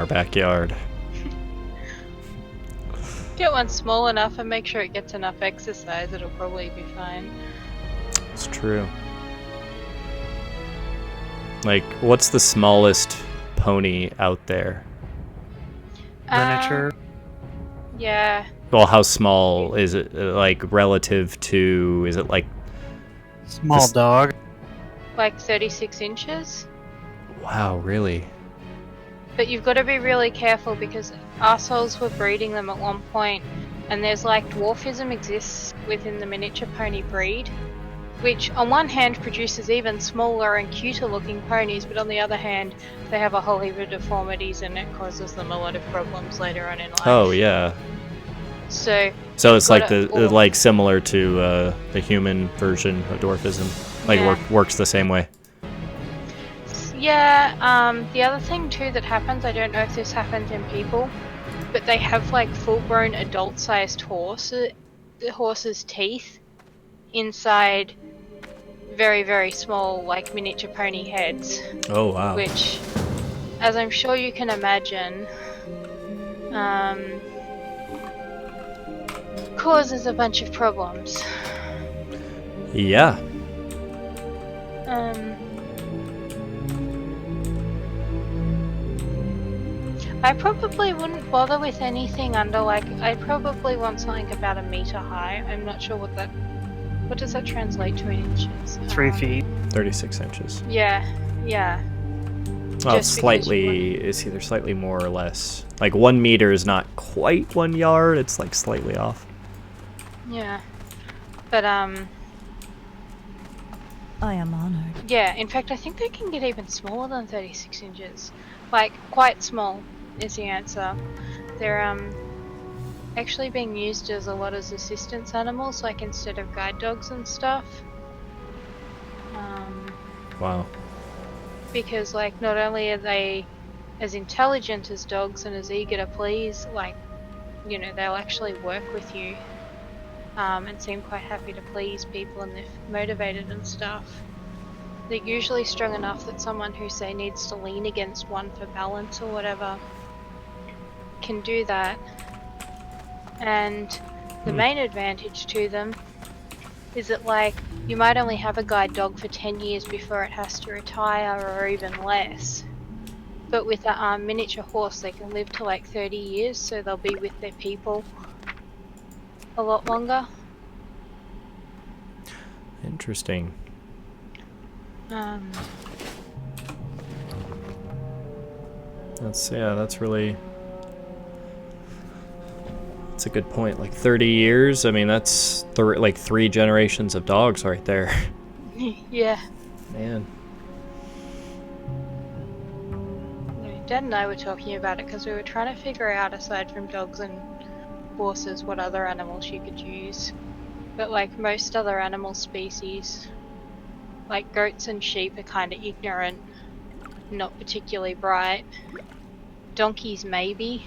our backyard. Get one small enough and make sure it gets enough exercise, it'll probably be fine. It's true. Like, what's the smallest pony out there? Miniature. Yeah. Well, how small is it, like, relative to, is it like... Small dog. Like 36 inches? Wow, really? But you've got to be really careful because assholes were breeding them at one point, and there's like dwarfism exists within the miniature pony breed, which on one hand produces even smaller and cuter looking ponies, but on the other hand they have a whole heap of deformities and it causes them a lot of problems later on in life. Oh, yeah. So it's like like similar to the human version of dwarfism. Like, yeah. works the same way. Yeah, the other thing too that happens, I don't know if this happens in people, but they have like full-grown adult-sized horses' teeth inside very, very small, like miniature pony heads. Oh, wow. Which, as I'm sure you can imagine, causes a bunch of problems. Yeah. I probably wouldn't bother with anything under, like, I'd probably want something about 1 meter high. I'm not sure what does that translate to in inches? 3 feet. 36 inches. Yeah. Well, it's either slightly more or less. Like, 1 meter is not quite 1 yard, it's like slightly off. Yeah. But, I am honored. yeah, in fact, I think they can get even smaller than 36 inches. Like, quite small is the answer. They're, actually being used as a lot as assistance animals, like instead of guide dogs and stuff. Wow. Because, like, not only are they as intelligent as dogs and as eager to please, like, you know, they'll actually work with you, and seem quite happy to please people, and they're motivated and stuff. They're usually strong enough that someone who, say, needs to lean against one for balance or whatever can do that. And the main advantage to them is that, like, you might only have a guide dog for 10 years before it has to retire, or even less. But with a miniature horse, they can live to like 30 years, so they'll be with their people a lot longer. Interesting. That's really... That's a good point. Like 30 years, I mean, that's like 3 generations of dogs right there. Yeah. Man. Dad and I were talking about it because we were trying to figure out, aside from dogs and horses, what other animals you could use. But like most other animal species, like goats and sheep are kind of ignorant, not particularly bright. Donkeys maybe,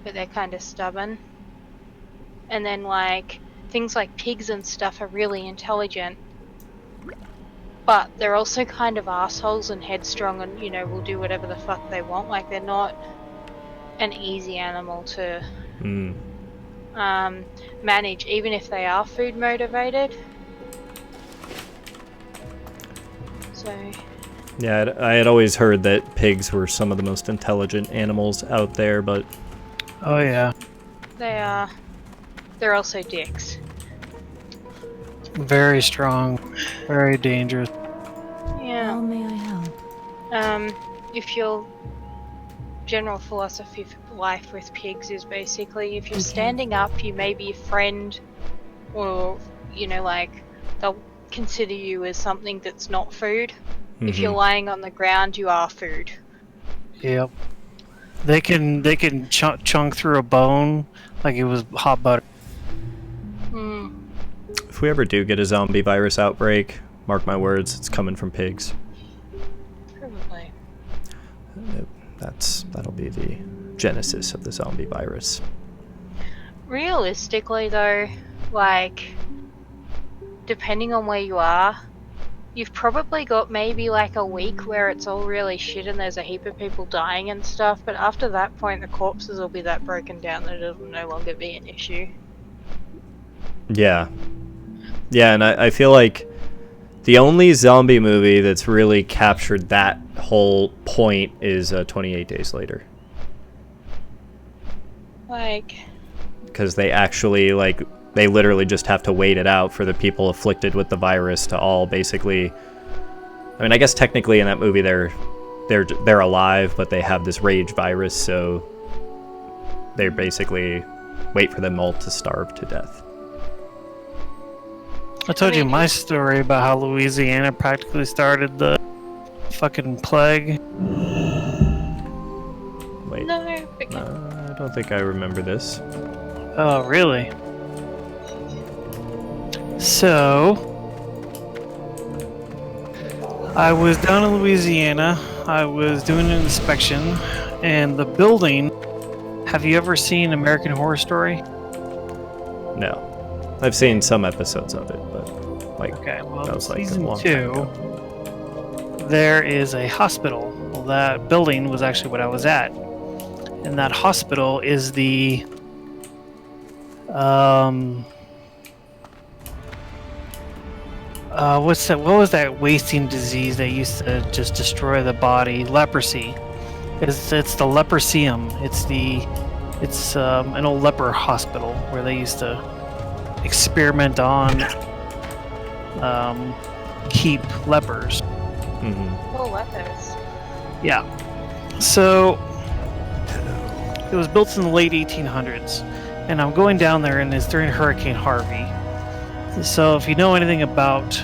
but they're kind of stubborn. And then like things like pigs and stuff are really intelligent, but they're also kind of assholes and headstrong, and, you know, will do whatever the fuck they want. Like, they're not an easy animal to manage, even if they are food motivated. So yeah, I had always heard that pigs were some of the most intelligent animals out there, but... Oh yeah. they are. They're also dicks. Very strong. Very dangerous. Yeah. How may I help? If your general philosophy for life with pigs is basically, if you're standing up, you may be a friend, or, you know, like, they'll consider you as something that's not food. If you're lying on the ground, you are food. Yep. They can chunk through a bone like it was hot butter. If we ever do get a zombie virus outbreak, mark my words, it's coming from pigs. Probably. That'll be the genesis of the zombie virus. Realistically though, like, depending on where you are, you've probably got maybe like a week where it's all really shit and there's a heap of people dying and stuff, but after that point the corpses will be that broken down that it'll no longer be an issue. Yeah. Yeah, and I feel like the only zombie movie that's really captured that whole point is 28 Days Later. Like... Because they actually, like, they literally just have to wait it out for the people afflicted with the virus to all basically... I mean, I guess technically in that movie they're alive, but they have this rage virus, so they basically wait for them all to starve to death. I told you my story about how Louisiana practically started the fucking plague. Wait. No, I don't think I remember this. Oh, really? So, I was down in Louisiana. I was doing an inspection, and the building... Have you ever seen American Horror Story? No. I've seen some episodes of it, but like Okay, well, that was like a season long time 2, ago. there is a hospital. Well, that building was actually what I was at. And that hospital is the... what's that? What was that wasting disease that used to just destroy the body? Leprosy. It's the leprosium. It's an old leper hospital where they used to experiment on keep lepers. Mm-hmm. oh, lepers. Yeah. So it was built in the late 1800s, and I'm going down there, and it's during Hurricane Harvey. So if you know anything about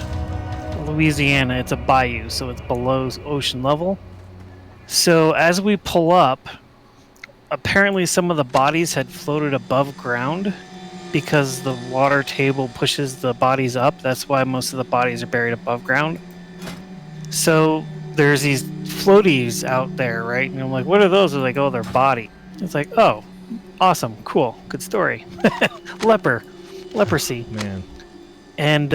Louisiana, it's a bayou, so it's below ocean level. So as we pull up, apparently some of the bodies had floated above ground because the water table pushes the bodies up. That's why most of the bodies are buried above ground. So there's these floaties out there, right? And I'm like, what are those? They're like, oh, they're body. It's like, oh, awesome, cool, good story. Leprosy. Man. And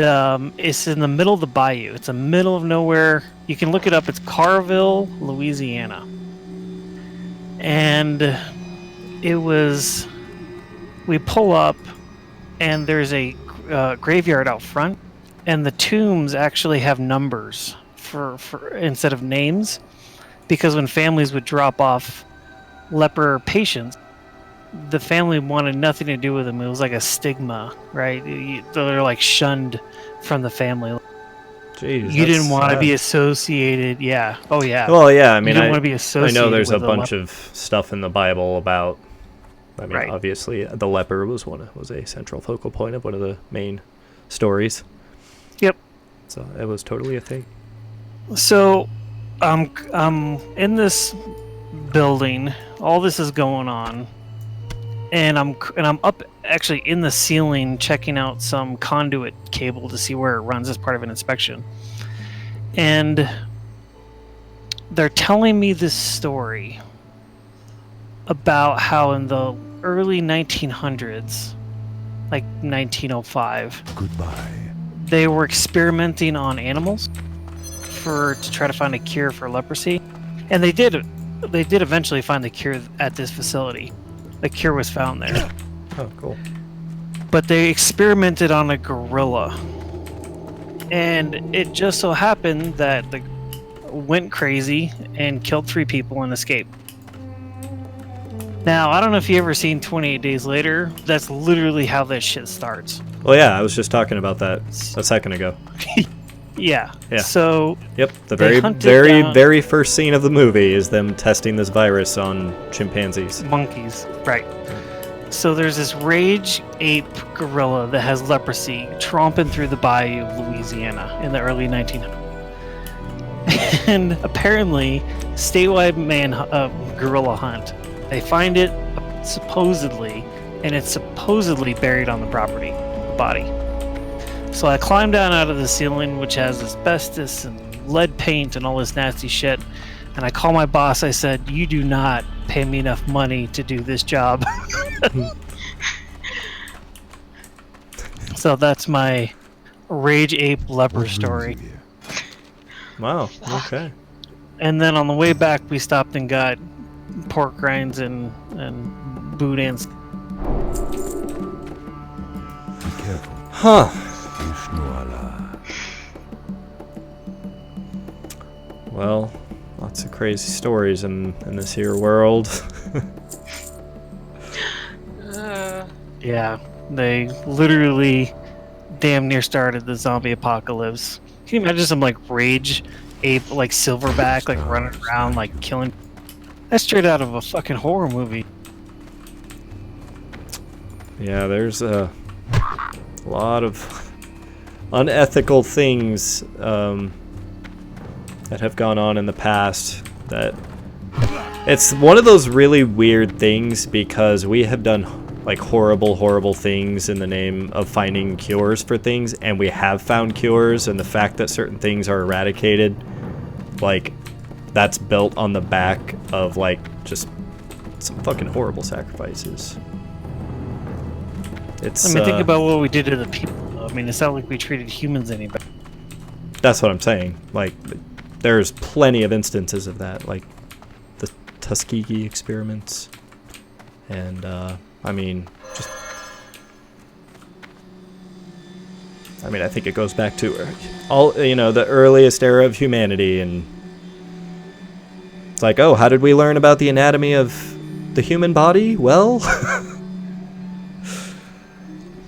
it's in the middle of the bayou. It's the middle of nowhere. You can look it up. It's Carville, Louisiana. And it was... We pull up, and there's a graveyard out front, and the tombs actually have numbers for instead of names, because when families would drop off leper patients, the family wanted nothing to do with them. It was like a stigma, right? They're like shunned from the family. Jeez, You didn't want to be associated. Yeah. Oh, yeah. Well, yeah. I mean, you didn't want to be associated. I know there's a with bunch of stuff in the Bible about. I mean, Right. obviously, the leper was a central focal point of one of the main stories. Yep. So it was totally a thing. So, in this building. All this is going on. And I'm up actually in the ceiling checking out some conduit cable to see where it runs as part of an inspection. And they're telling me this story about how in the early 1900s, like 1905, they were experimenting on animals to try to find a cure for leprosy. And they did eventually find the cure at this facility. The cure was found there. Oh, cool. But they experimented on a gorilla. And it just so happened that the went crazy and killed 3 people and escaped. Now, I don't know if you ever seen 28 Days Later. That's literally how this shit starts. Well, yeah, I was just talking about that a second ago. Yeah. Yeah. So, Yep, the They very, hunted very, down- very first scene of the movie is them testing this virus on chimpanzees. monkeys. Right. So there's this rage ape gorilla that has leprosy tromping through the bayou of Louisiana in the early 1900s. And apparently, statewide gorilla hunt. They find it supposedly, and it's supposedly buried on the property, the body. So I climbed down out of the ceiling, which has asbestos and lead paint and all this nasty shit, and I call my boss. I said, "You do not pay me enough money to do this job." So that's my rage ape leper story. Wow. Fuck. Okay. And then on the way back, we stopped and got pork rinds and boudins. Be careful. Huh. Ishnuala. Well, lots of crazy stories in this here world. Yeah, they literally damn near started the zombie apocalypse. Can you imagine some like rage ape, like silverback, like running around, like killing? That's straight out of a fucking horror movie. Yeah, there's a lot of unethical things that have gone on in the past. That it's one of those really weird things because we have done like horrible things in the name of finding cures for things, and we have found cures, and the fact that certain things are eradicated, like, that's built on the back of like just some fucking horrible sacrifices. It's I mean, think about what we did to the people. I mean, it's not like we treated humans any better. that's what I'm saying. Like, there's plenty of instances of that, like the Tuskegee experiments, and I mean, I think it goes back to all, the earliest era of humanity, and it's like, oh, how did we learn about the anatomy of the human body? Well,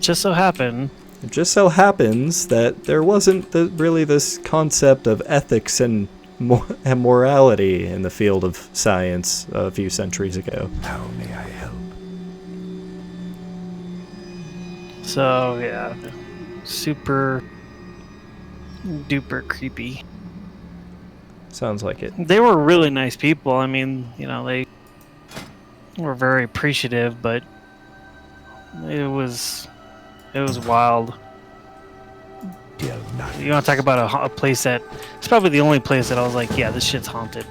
Just so happened. it just so happens that there wasn't really this concept of ethics and morality in the field of science a few centuries ago. How may I help? So yeah, super duper creepy. Sounds like it. They were really nice people. I mean, they were very appreciative, but it was wild. You want to talk about a place that it's probably the only place that I was like, yeah, this shit's haunted.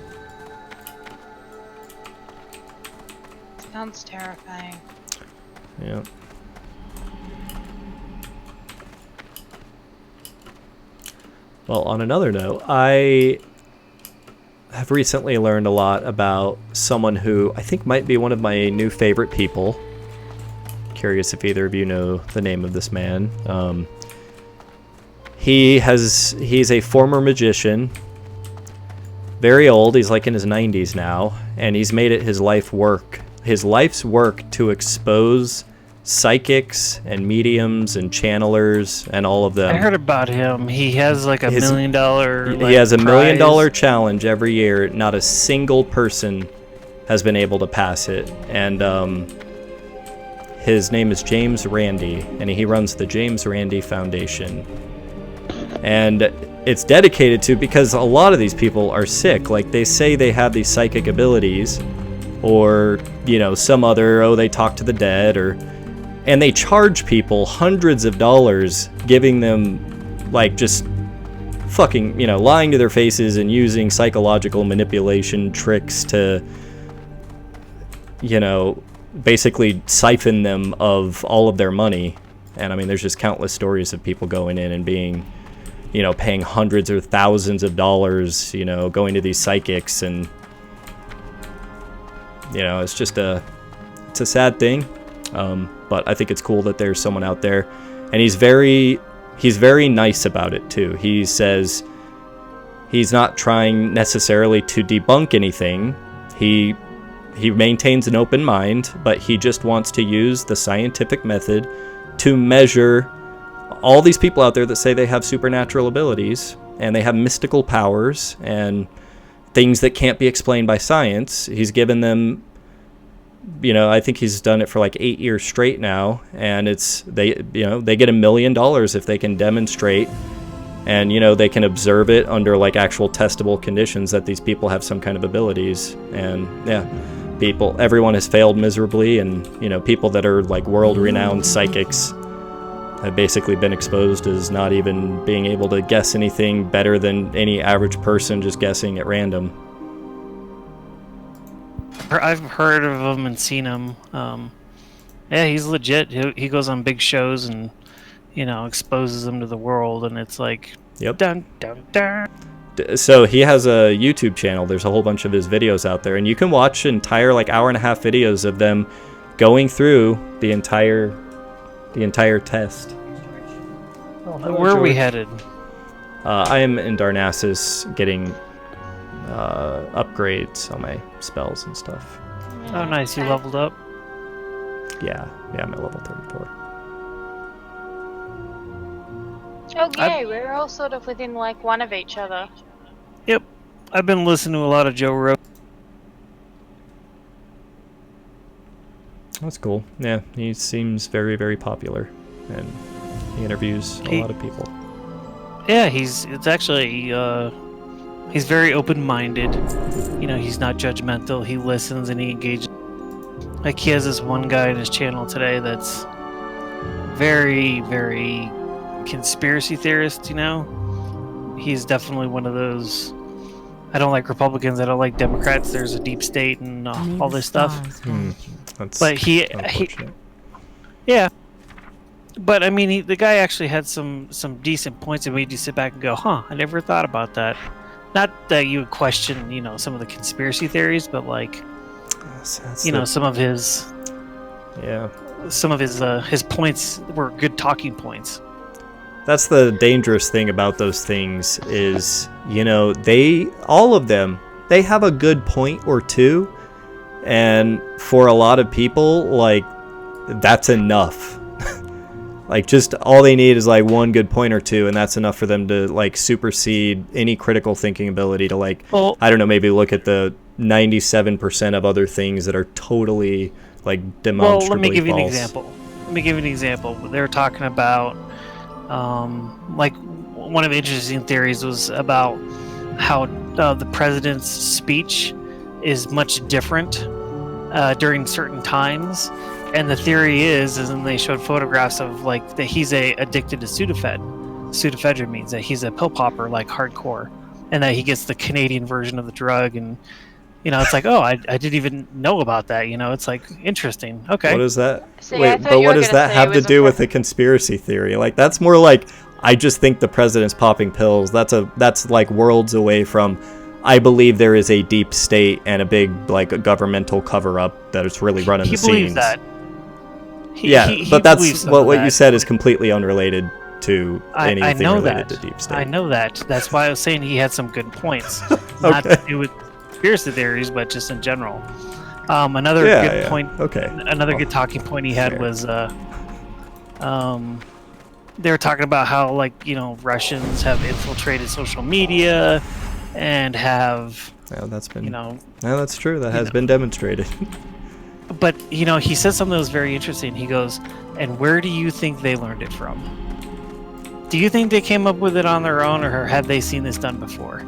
Sounds terrifying. Yeah. Well, on another note, I have recently learned a lot about someone who I think might be one of my new favorite people. Curious if either of you know the name of this man. He's a former magician, very old. He's like in his 90s now, and he's made it his life's work to expose psychics and mediums and channelers and all of them. I heard about him. He has like $1 million. He has $1 million prize. challenge every year. Not a single person has been able to pass it, and his name is James Randi, and he runs the James Randi Foundation. And it's dedicated to, because a lot of these people are sick. Like, they say they have these psychic abilities, or some other, they talk to the dead, and they charge people hundreds of dollars, giving them like just fucking lying to their faces and using psychological manipulation tricks to basically siphon them of all of their money. And I mean, there's just countless stories of people going in and being paying hundreds or thousands of dollars, going to these psychics, and it's just it's a sad thing. But I think it's cool that there's someone out there, and he's very nice about it too. He says he's not trying necessarily to debunk anything. He maintains an open mind, but he just wants to use the scientific method to measure all these people out there that say they have supernatural abilities and they have mystical powers and things that can't be explained by science. He's given them, I think he's done it for like 8 years straight now, and they get $1 million if they can demonstrate, and they can observe it under like actual testable conditions that these people have some kind of abilities. And yeah, everyone has failed miserably, and people that are like world-renowned psychics have basically been exposed as not even being able to guess anything better than any average person just guessing at random. I've heard of him and seen him. Yeah, he's legit. He goes on big shows and exposes them to the world, and it's like, Yep. dun dun dun. So he has a YouTube channel. There's a whole bunch of his videos out there, and you can watch entire like hour-and-a-half videos of them going through the entire test. Where are we headed? I am in Darnassus getting upgrades on my spells and stuff. Oh, nice. You leveled up. Yeah, I'm at level 34. Oh yay, we're all sort of within like one of each other. Yep. I've been listening to a lot of Joe Rogan. That's cool. Yeah, he seems very, very popular, and he interviews a lot of people. Yeah, he's very open-minded. You know, he's not judgmental. He listens and he engages. Like, he has this one guy in his channel today that's very, very conspiracy theorist, you know? He's definitely one of those. I don't like Republicans, I don't like Democrats, there's a deep state and all this stuff. That's But he yeah. But I mean, the guy actually had some decent points that made you sit back and go, huh, I never thought about that. Not that you would question, you know, some of the conspiracy theories, but like, some of his his points were good talking points. That's the dangerous thing about those things is, you know, all of them, they have a good point or two, and for a lot of people, like, that's enough. Like, just all they need is like one good point or two, and that's enough for them to like supersede any critical thinking ability to, like, I don't know, maybe look at the 97% of other things that are totally like demonstrably false. Let me give you an example. They were talking about like, one of the interesting theories was about how the president's speech is much different during certain times. And the theory is and they showed photographs of like that he's addicted to Sudafed. Sudafedrin means that he's a pill popper, like hardcore, and that he gets the Canadian version of the drug. And you know, it's like, oh, I didn't even know about that. You know, it's like interesting. Okay, what is that? See, Wait, but what does that have to do with a conspiracy theory? Like, that's more like, I just think the president's popping pills. That's like worlds away from, I believe there is a deep state and a big like a governmental cover up that is really running the scenes. He believes that. But that's what you said is completely unrelated to anything related to deep state. I know that. That's why I was saying he had some good points. Not to do with conspiracy theories, but just in general. Another good point. Okay. Another good talking point he had was they were talking about how, like, you know, Russians have infiltrated social media and have. Yeah, that's been. You know. No, that's true. That has been demonstrated. But, you know, he said something that was very interesting. He goes, and where do you think they learned it from? Do you think they came up with it on their own, or have they seen this done before?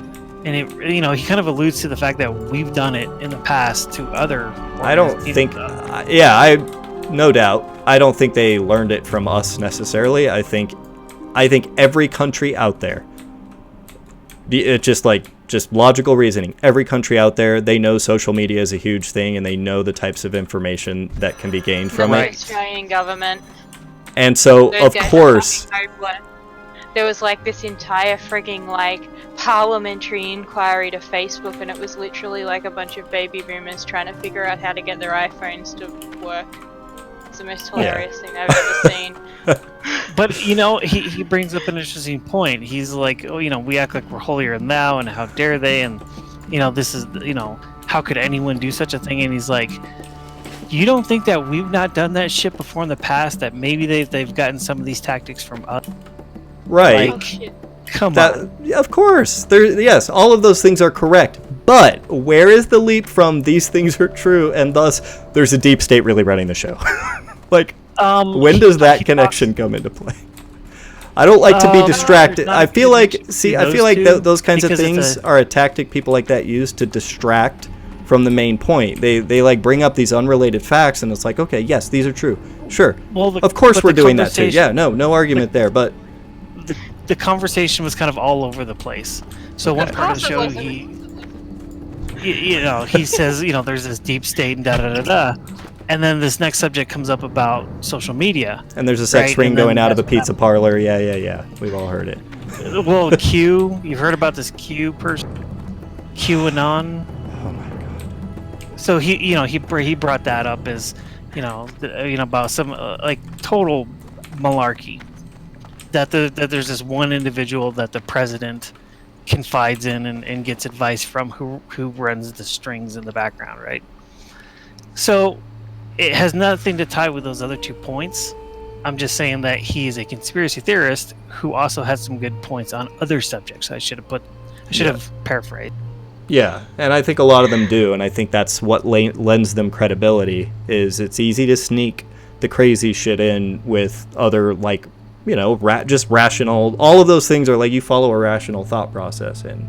And, he kind of alludes to the fact that we've done it in the past to other... I don't think... no doubt. I don't think they learned it from us necessarily. I think every country out there, it's just logical reasoning. Every country out there, they know social media is a huge thing, and they know the types of information that can be gained from it. The Australian government. And so, of course, there was like this entire frigging like parliamentary inquiry to Facebook, and it was literally like a bunch of baby boomers trying to figure out how to get their iPhones to work. It's the most hilarious thing I've ever seen. But, you know, he brings up an interesting point. He's like, oh, you know, we act like we're holier than thou, and how dare they, and, you know, this is, you know, how could anyone do such a thing? And he's like, you don't think that we've not done that shit before in the past, that maybe they've gotten some of these tactics from us? Right. Like, come on. Of course. Yes, all of those things are correct. But where is the leap from these things are true, and thus there's a deep state really running the show? Like, when does that connection come into play? I don't like to be distracted. I feel like those kinds of things are a tactic people like that use to distract from the main point. They like bring up these unrelated facts, and it's like, okay, yes, these are true. Sure. Well, of course we're doing that too. Yeah, no argument there, but the conversation was kind of all over the place. So one part of the show, he says, you know, there's this deep state and da-da-da-da. And then this next subject comes up about social media. And there's a sex ring going out of the pizza parlor. Yeah. We've all heard it. Well, Q. You've heard about this Q person, QAnon. Oh my god. So he brought that up as about some like total malarkey. That there's this one individual that the president confides in and gets advice from who runs the strings in the background, right? So it has nothing to tie with those other 2 points. I'm just saying that he is a conspiracy theorist who also has some good points on other subjects. I should have paraphrased. Yeah, and I think a lot of them do, and I think that's what lends them credibility. Is it's easy to sneak the crazy shit in with other just rational. All of those things are like you follow a rational thought process, and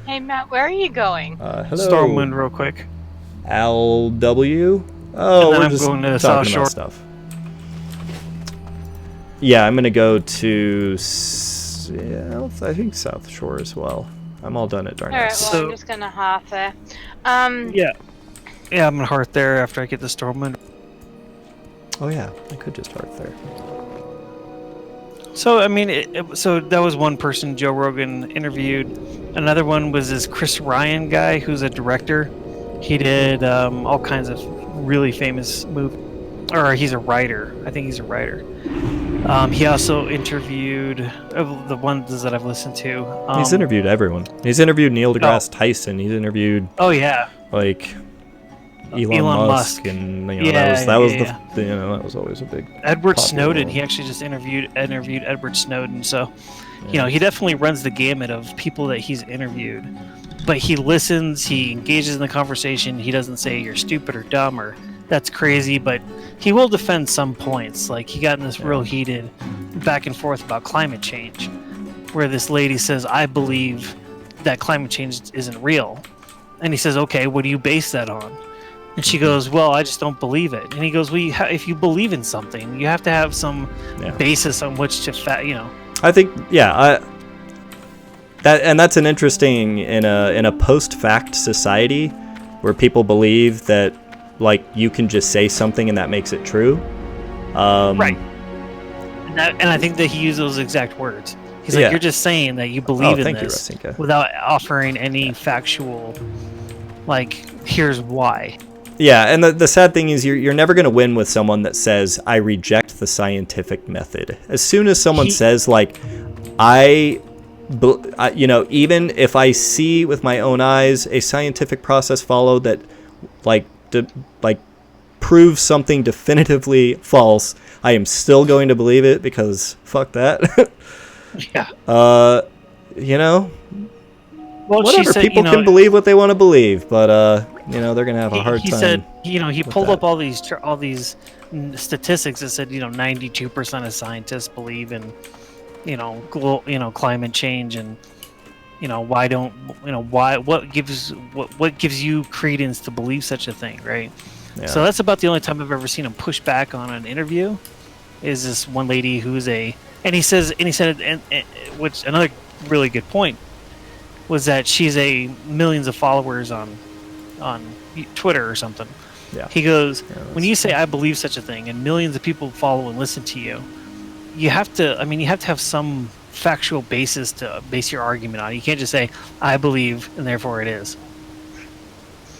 Hey Matt, where are you going? Hello. Stormwind, real quick. LW. Oh, And then we're I'm just going to the talking South about Shore. stuff. Yeah, I'm gonna go to I think South Shore as well. I'm all done at Darnell. Alright, well, So- I'm just gonna half there. Yeah, I'm gonna heart there after I get the Stormwind. Oh yeah, I could just start there. So I mean, so that was one person Joe Rogan interviewed. Another one was this Chris Ryan guy, who's a director. He did all kinds of really famous movies, or he's a writer. I think he's a writer. He also interviewed the ones that I've listened to. He's interviewed everyone. He's interviewed Neil deGrasse Tyson. He's interviewed Oh yeah, like Elon Musk, and Yeah, that was yeah. that was always a big. Edward popular Snowden. one. He actually just interviewed Edward Snowden. So, he definitely runs the gamut of people that he's interviewed. But he listens. He engages in the conversation. He doesn't say you're stupid or dumb or that's crazy. But he will defend some points. Like he got in this real heated back and forth about climate change, where this lady says, "I believe that climate change isn't real," and he says, "Okay, what do you base that on?" And she goes, "Well, I just don't believe it." And he goes, "Well, if you believe in something, you have to have some basis on which to, I think, that's an interesting in a post-fact society where people believe that like you can just say something and that makes it true. Right. And I think that he used those exact words. He's like, "You're just saying that you believe in this without offering any factual, like, here's why." Yeah, and the sad thing is you're never going to win with someone that says, "I reject the scientific method." As soon as someone says, like, even if I see with my own eyes a scientific process followed that, proves something definitively false, I am still going to believe it because fuck that. Yeah. Well, whatever. People can believe what they want to believe, but they're gonna have a hard time. He said, he pulled up all these statistics that said, 92% of scientists believe in, climate change, and what gives you credence to believe such a thing, right? Yeah. So that's about the only time I've ever seen him push back on an interview. Is this one lady who's and he said, which another really good point was that she's millions of followers on Twitter or something. Yeah. He goes, when you say I believe such a thing and millions of people follow and listen to you, you have to have some factual basis to base your argument on. You can't just say I believe and therefore it is.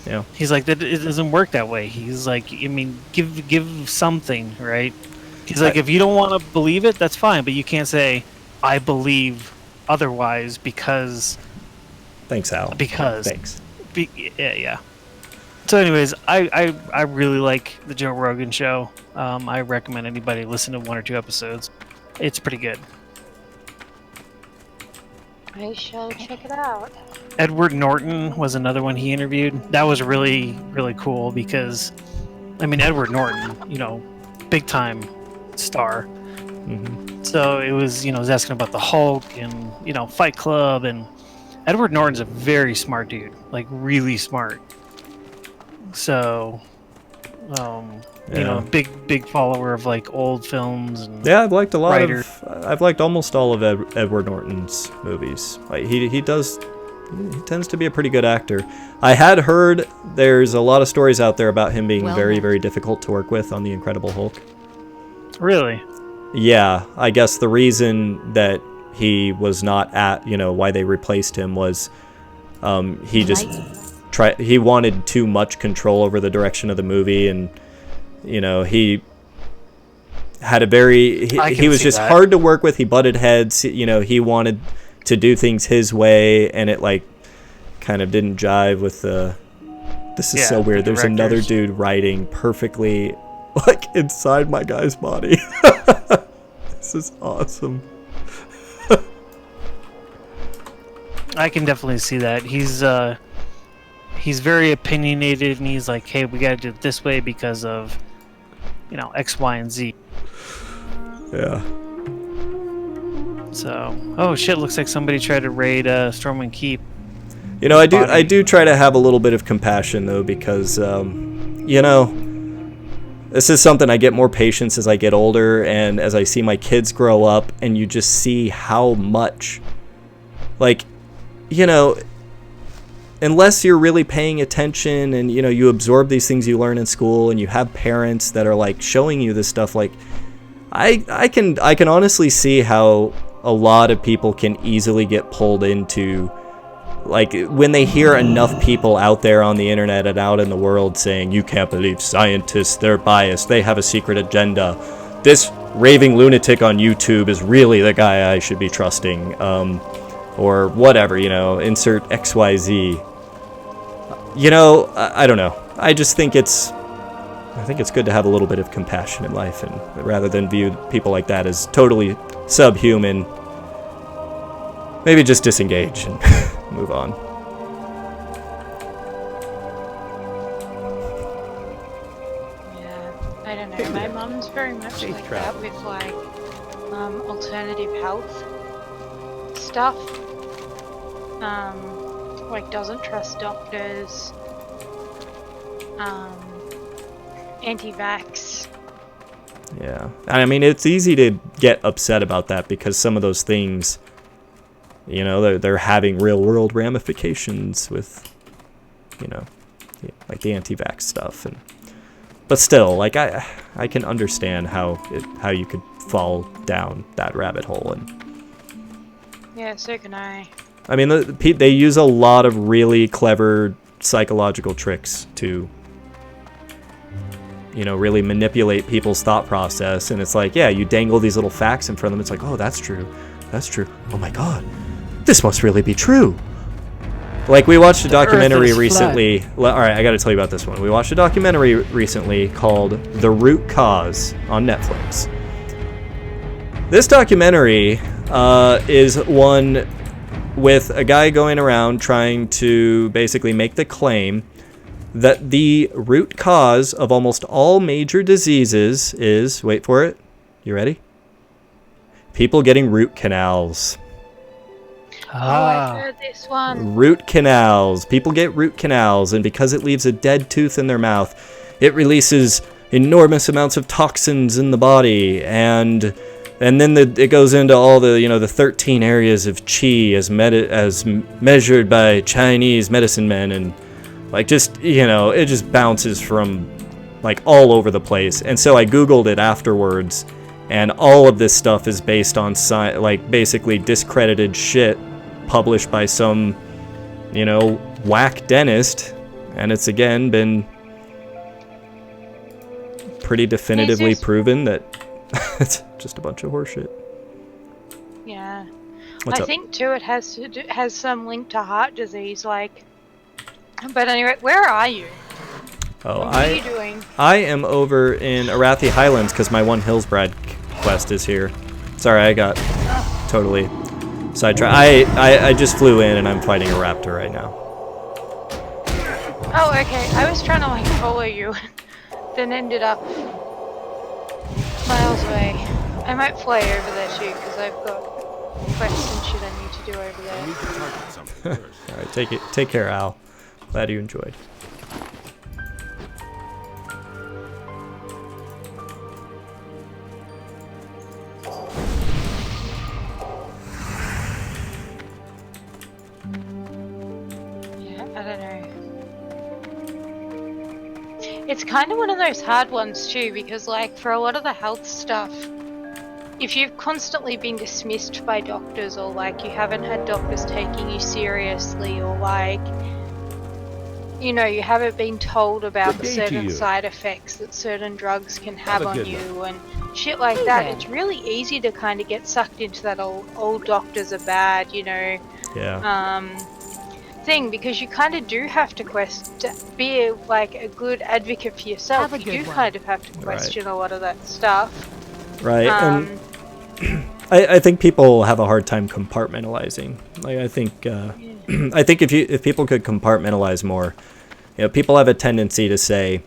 Yeah. He's like, that it doesn't work that way. He's like, give something, right? He's like, if you don't want to believe it, that's fine, but you can't say I believe otherwise because. Thanks, Al. Because. Thanks. Yeah. So, anyways, I really like the Joe Rogan show. I recommend anybody listen to 1 or 2 episodes. It's pretty good. I shall check it out. Edward Norton was another one he interviewed. That was really, really cool because, Edward Norton, big time star. Mm-hmm. So it was, was asking about the Hulk and, Fight Club, and Edward Norton's a very smart dude, like really smart. So, big follower of like old films. And I've liked I've liked almost all of Edward Norton's movies. Like he tends to be a pretty good actor. I had heard there's a lot of stories out there about him being very, very difficult to work with on The Incredible Hulk. Really? Yeah, I guess the reason that he was not at, you know, why they replaced him was he just he wanted too much control over the direction of the movie, and you know, he had a very he was just hard to work with. He butted heads, you know, he wanted to do things his way, and it like kind of didn't jive with the this is so weird. There's another dude writing perfectly like inside my guy's body. This is awesome. I can definitely see that. He's very opinionated, and he's like, hey, we gotta do it this way because of, you know, X, Y, and Z. Yeah. So, oh shit, looks like somebody tried to raid Stormwind Keep. You know, I do try to have a little bit of compassion though, because you know, this is something I get more patience as I get older, and as I see my kids grow up, and you just see how much, like, you know, unless you're really paying attention and, you know, you absorb these things you learn in school, and you have parents that are like showing you this stuff, like I can honestly see how a lot of people can easily get pulled into, like, when they hear enough people out there on the internet and out in the world saying, you can't believe scientists, they're biased, they have a secret agenda, this raving lunatic on YouTube is really the guy I should be trusting, or whatever, you know, insert XYZ. You know, I don't know. I just think it's good to have a little bit of compassion in life, and rather than view people like that as totally subhuman, maybe just disengage and move on. Yeah, I don't know. My mum's very much like that with like alternative health stuff. Like doesn't trust doctors. Anti-vax. Yeah, I mean, it's easy to get upset about that because some of those things, you know, they're having real world ramifications with, you know, like the anti-vax stuff, and but still, like I can understand how you could fall down that rabbit hole, and yeah, so can I. I mean, they use a lot of really clever psychological tricks to, you know, really manipulate people's thought process. And it's like, yeah, you dangle these little facts in front of them. It's like, oh, that's true. That's true. Oh my God, this must really be true. Like, we watched a documentary recently. All right, I got to tell you about this one. We watched a documentary recently called The Root Cause on Netflix. This documentary is one with a guy going around trying to basically make the claim that the root cause of almost all major diseases is, wait for it, you ready? People getting root canals. Oh, I've heard this one. Root canals. People get root canals, and because it leaves a dead tooth in their mouth, it releases enormous amounts of toxins in the body, and then it goes into all the, you know, the 13 areas of qi as measured by Chinese medicine men, and like, just, you know, it just bounces from like all over the place. And so I googled it afterwards, and all of this stuff is based on like basically discredited shit published by some, you know, whack dentist, and it's again been pretty definitively proven that it's just a bunch of horseshit. Yeah. What's I up? think too it has some link to heart disease, like. But anyway, where are you? Oh, what are you doing? I am over in Arathi Highlands because my one Hillsbrad quest is here. Sorry, I got totally sidetracked. I just flew in and I'm fighting a raptor right now. Oh, okay. I was trying to like follow you, then ended up miles away. I might fly over there too because I've got quests and shit I need to do over there. All right, take care, Al. Glad you enjoyed. Yeah, I don't know. It's kind of one of those hard ones too, because like for a lot of the health stuff, if you've constantly been dismissed by doctors, or like you haven't had doctors taking you seriously, or like, you know, you haven't been told about Good the day to certain you. side effects that certain drugs can Have have a on good you and shit like that, it's really easy to kind of get sucked into that old doctors are bad, you know, Yeah. thing, because you kind of do have to be like a good advocate for yourself. Have a You good do one. kind of have to question a lot of that stuff. Right. And Um, I think people have a hard time compartmentalizing. Like I think I think if people could compartmentalize more, you know, people have a tendency to say,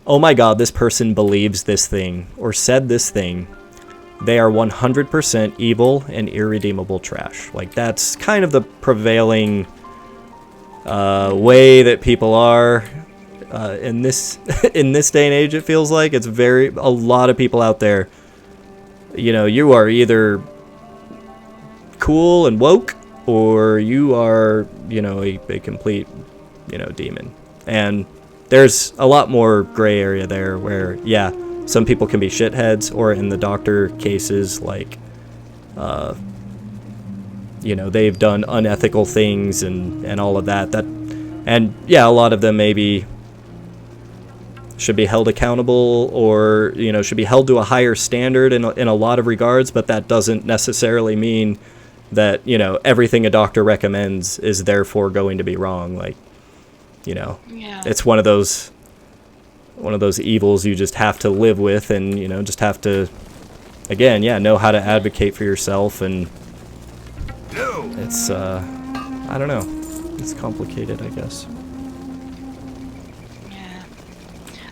"Oh my God, this person believes this thing or said this thing. They are 100% evil and irredeemable trash." Like that's kind of the prevailing way that people are in this in this day and age. It feels like it's a lot of people out there. You know, you are either cool and woke, or you are, you know, a complete, you know, demon. And there's a lot more gray area there where, yeah, some people can be shitheads, or in the doctor cases, like, you know, they've done unethical things and all of that. And yeah, a lot of them maybe should be held accountable, or, you know, should be held to a higher standard in a lot of regards, but that doesn't necessarily mean that, you know, everything a doctor recommends is therefore going to be wrong. Like, you know, yeah. it's one of those evils you just have to live with, and, you know, just have to, again, yeah, know how to advocate for yourself. And it's I don't know, it's complicated, I guess. Yeah.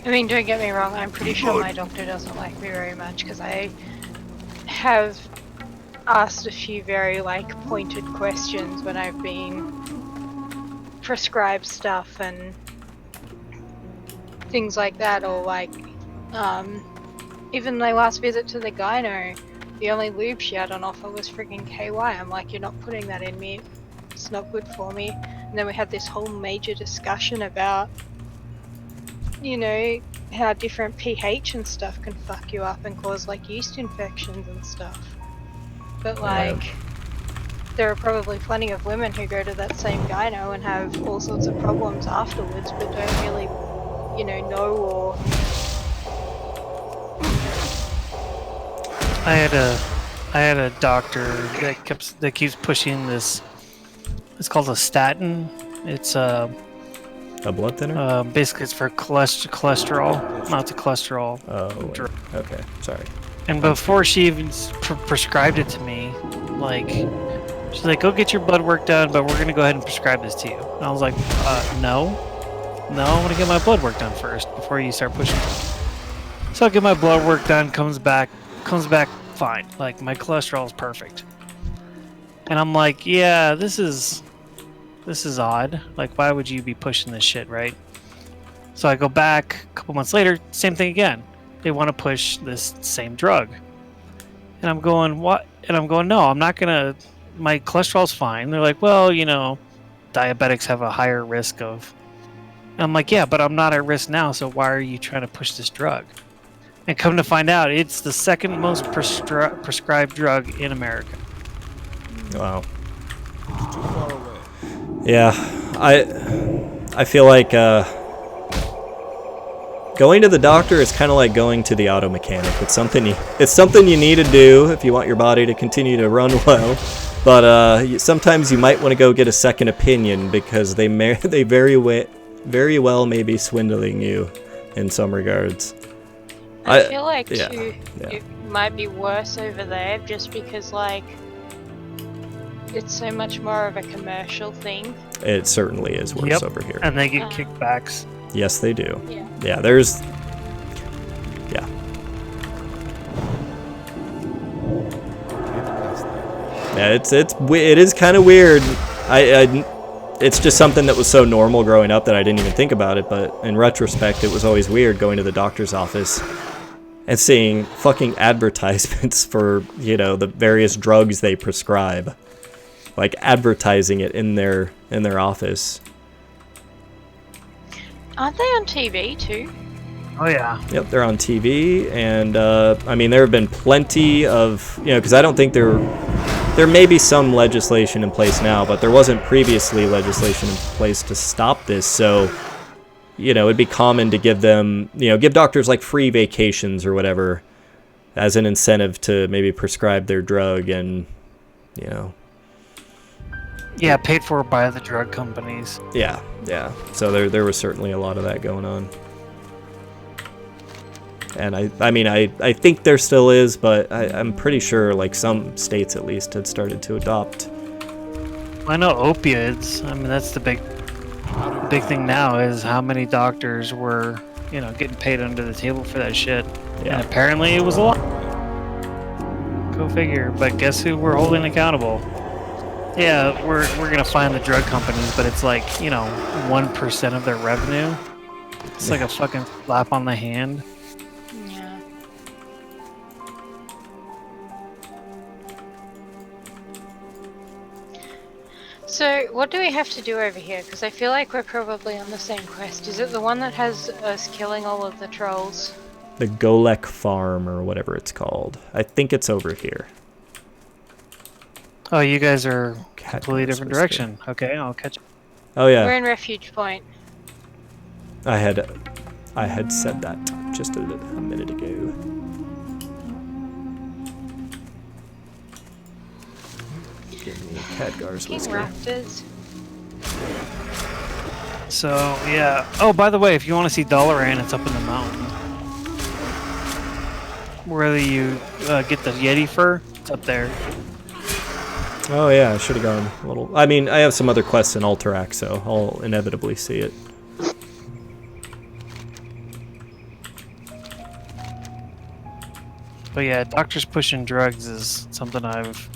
I mean, don't get me wrong, I'm pretty sure my doctor doesn't like me very much, because I have asked a few very, like, pointed questions when I've been prescribed stuff and things like that, or like, even my last visit to the gyno, the only lube she had on offer was freaking KY. I'm like, you're not putting that in me, it's not good for me. And then we had this whole major discussion about, you know, how different pH and stuff can fuck you up and cause like yeast infections and stuff. But like, there are probably plenty of women who go to that same gyno and have all sorts of problems afterwards, but don't really, you know or... I had a doctor that keeps pushing this. It's called a statin. It's A blood thinner? basically it's for cholesterol, not the cholesterol. Oh, drug. okay, sorry. And before she even prescribed it to me, like, she's like, "Go get your blood work done, but we're gonna go ahead and prescribe this to you." And I was like, no, I want to get my blood work done first before you start pushing it. So I get my blood work done, comes back fine. Like, my cholesterol is perfect. And I'm like, yeah, this is odd. Like, why would you be pushing this shit, right? So I go back a couple months later, same thing again. They want to push this same drug. And I'm going, what? And I'm going, no, I'm not going to. My cholesterol's fine. They're like, well, you know, diabetics have a higher risk of. And I'm like, yeah, but I'm not at risk now, so why are you trying to push this drug? And come to find out, it's the second most prescribed drug in America. Wow. Yeah, I feel like going to the doctor is kind of like going to the auto mechanic. It's something you need to do if you want your body to continue to run well. But sometimes you might want to go get a second opinion, because they very well may be swindling you in some regards. I feel like yeah, too, yeah. it might be worse over there, just because like, it's so much more of a commercial thing. It certainly is worse over here. And they get kickbacks. Yes, they do. Yeah. Yeah, there's... Yeah. Yeah, it is kind of weird. It's just something that was so normal growing up that I didn't even think about it, but in retrospect, it was always weird going to the doctor's office and seeing fucking advertisements for, you know, the various drugs they prescribe. Like, advertising it in their office. Aren't they on TV too? Oh yeah. Yep, they're on TV, and I mean, there have been plenty of, because I don't think there may be some legislation in place now, but there wasn't previously legislation in place to stop this. So, it'd be common to give them, give doctors like free vacations or whatever as an incentive to maybe prescribe their drug, and Yeah, paid for by the drug companies. yeah. So there was certainly a lot of that going on. And I mean, I think there still is, but I'm pretty sure like some states at least had started to adopt. I know opioids. I mean, that's the big thing now is how many doctors were, getting paid under the table for that shit. Yeah. And apparently it was a lot. Go figure. But guess who we're holding accountable? Yeah, we're gonna find the drug companies, but it's like 1% of their revenue. It's like a fucking slap on the hand. Yeah. So, what do we have to do over here? Because I feel like we're probably on the same quest. Is it the one that has us killing all of the trolls? The Golek Farm or whatever it's called. I think it's over here. Oh, you guys are Cat completely Nose different Whisker. direction. Okay, I'll catch. Oh yeah. We're in Refuge Point. I had said that just a minute ago. Give me Khadgar's King whisker. Raptors. So yeah. Oh, by the way, if you want to see Dalaran, it's up in the mountain. Where you get the Yeti fur, it's up there. Oh yeah, I should have gone a little. I mean, I have some other quests in Alterac, so I'll inevitably see it. But yeah, doctors pushing drugs is something I've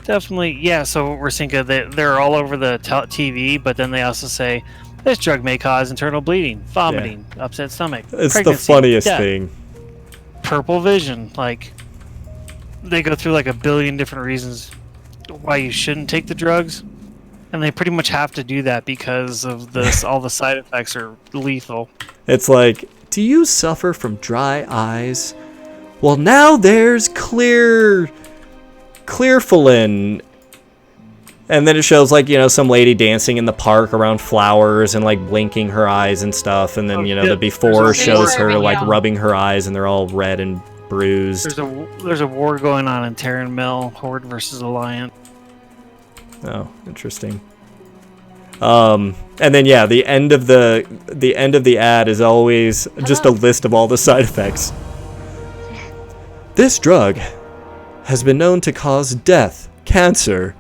definitely. Yeah, so we're thinking that they're all over the TV, but then they also say this drug may cause internal bleeding, vomiting, upset stomach. It's the pregnancy, funniest death, thing. Purple vision. Like they go through like a billion different reasons why you shouldn't take the drugs, and they pretty much have to do that because of this. All the side effects are lethal. It's like, do you suffer from dry eyes? Well, now there's Clearfulin. And then it shows like, some lady dancing in the park around flowers and like blinking her eyes and stuff. And then, the before There's a shows war her like video. rubbing her eyes and they're all red and bruised. There's a war going on in Terran Mill, Horde versus Alliance. Oh, interesting. And then yeah, the end of the ad is always just a list of all the side effects. This drug has been known to cause death, cancer,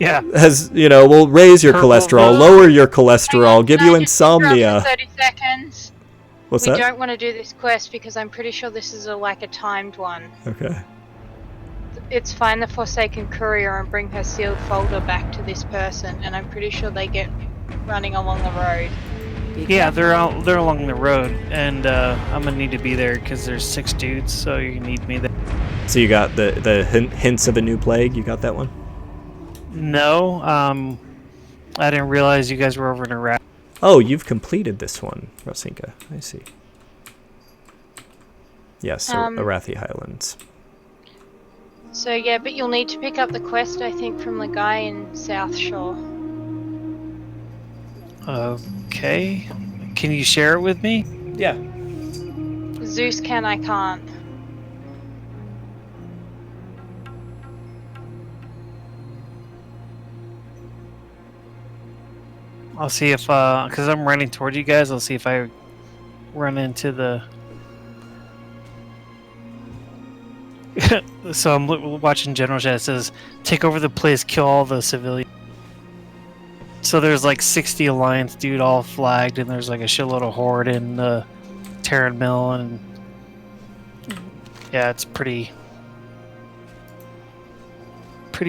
Yeah. will raise your Purple cholesterol, vision. lower your cholesterol, give Can you I just interrupt for insomnia. 30 seconds. What's we that? don't want to do this quest because I'm pretty sure this is a timed one. Okay. It's find the Forsaken Courier and bring her sealed folder back to this person, and I'm pretty sure they get running along the road. Yeah, they're along the road, and I'm gonna need to be there because there's 6 dudes, so you need me there. So you got the hints of a new plague. You got that one? No, I didn't realize you guys were over in Iraq. Oh, you've completed this one, Rosinka. I see. Yes, so Arathi Highlands. So yeah, but you'll need to pick up the quest, I think, from the guy in South Shore. Okay, can you share it with me? Yeah. Zeus can, I can't. I'll see if because I'm running toward you guys. I'll see if I run into the. So I'm watching General Chat. It says, "Take over the place, kill all the civilians." So there's like 60 Alliance dude, all flagged, and there's like a shitload of Horde in the Terran Mill, and yeah, it's pretty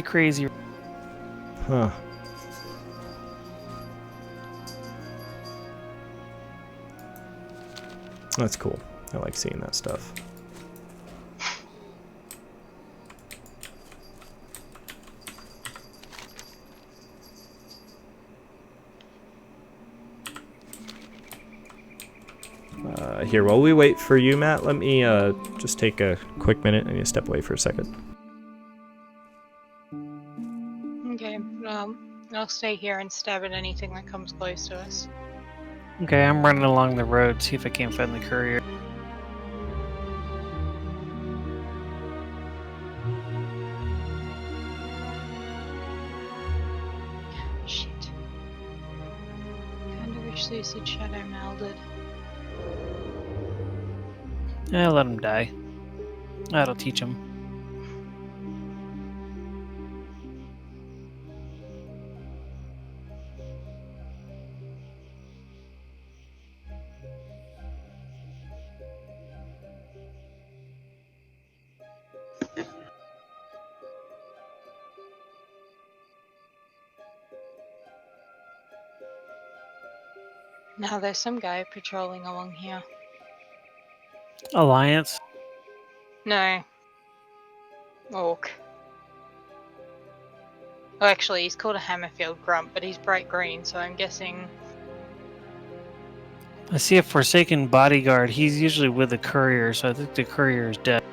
crazy. Huh. That's cool. I like seeing that stuff. Here, while we wait for you, Matt, let me just take a quick minute. I need to step away for a second. Okay, I'll stay here and stab at anything that comes close to us. Okay, I'm running along the road, see if I can't find the courier. Shit. Kinda wish Lucid Shadow melded. Yeah, let him die. That'll teach him. Now there's some guy patrolling along here. Alliance. No. Orc. Oh, actually, he's called a Hammerfield Grunt, but he's bright green, so I'm guessing... I see a Forsaken bodyguard. He's usually with the courier, so I think the courier is dead.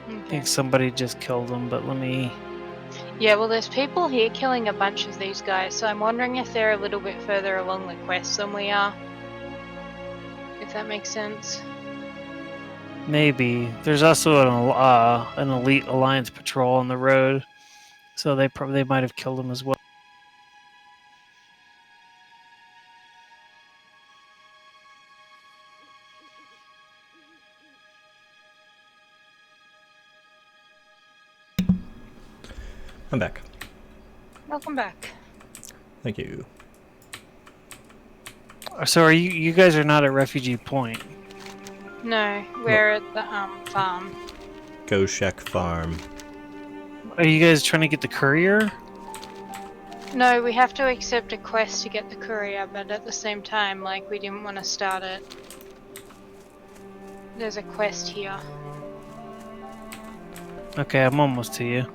I Okay. think somebody just killed him, but let me... Yeah, well, there's people here killing a bunch of these guys, so I'm wondering if they're a little bit further along the quest than we are. If that makes sense. Maybe. There's also an elite Alliance patrol on the road, so they might have killed him as well. I'm back. Welcome back. Thank you. So are you guys are not at Refugee Point? No, we're at the farm. Goshek Farm. Are you guys trying to get the courier? No, we have to accept a quest to get the courier, but at the same time, like, we didn't want to start it. There's a quest here. Okay, I'm almost to you.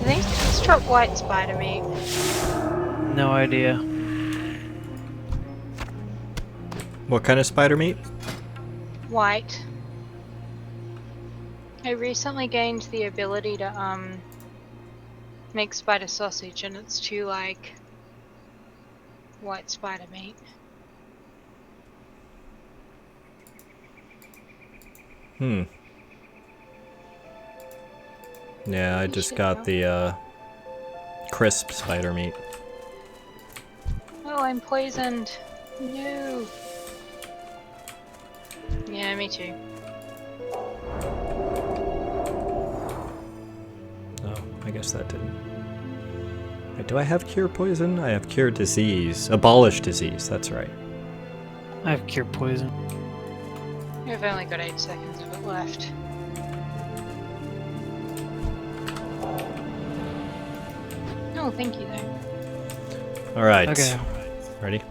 Do these things drop white spider meat? No idea. What kind of spider meat? White. I recently gained the ability to make spider sausage, and it's to like white spider meat. Hmm. Yeah, I just got the crisp spider meat. Oh, I'm poisoned. No. Yeah, me too. Oh, I guess that didn't. Wait, do I have cure poison? I have cure disease. Abolish disease, that's right. I have cure poison. We've only got 8 seconds of it left. Oh, thank you though. Alright. Okay. Ready?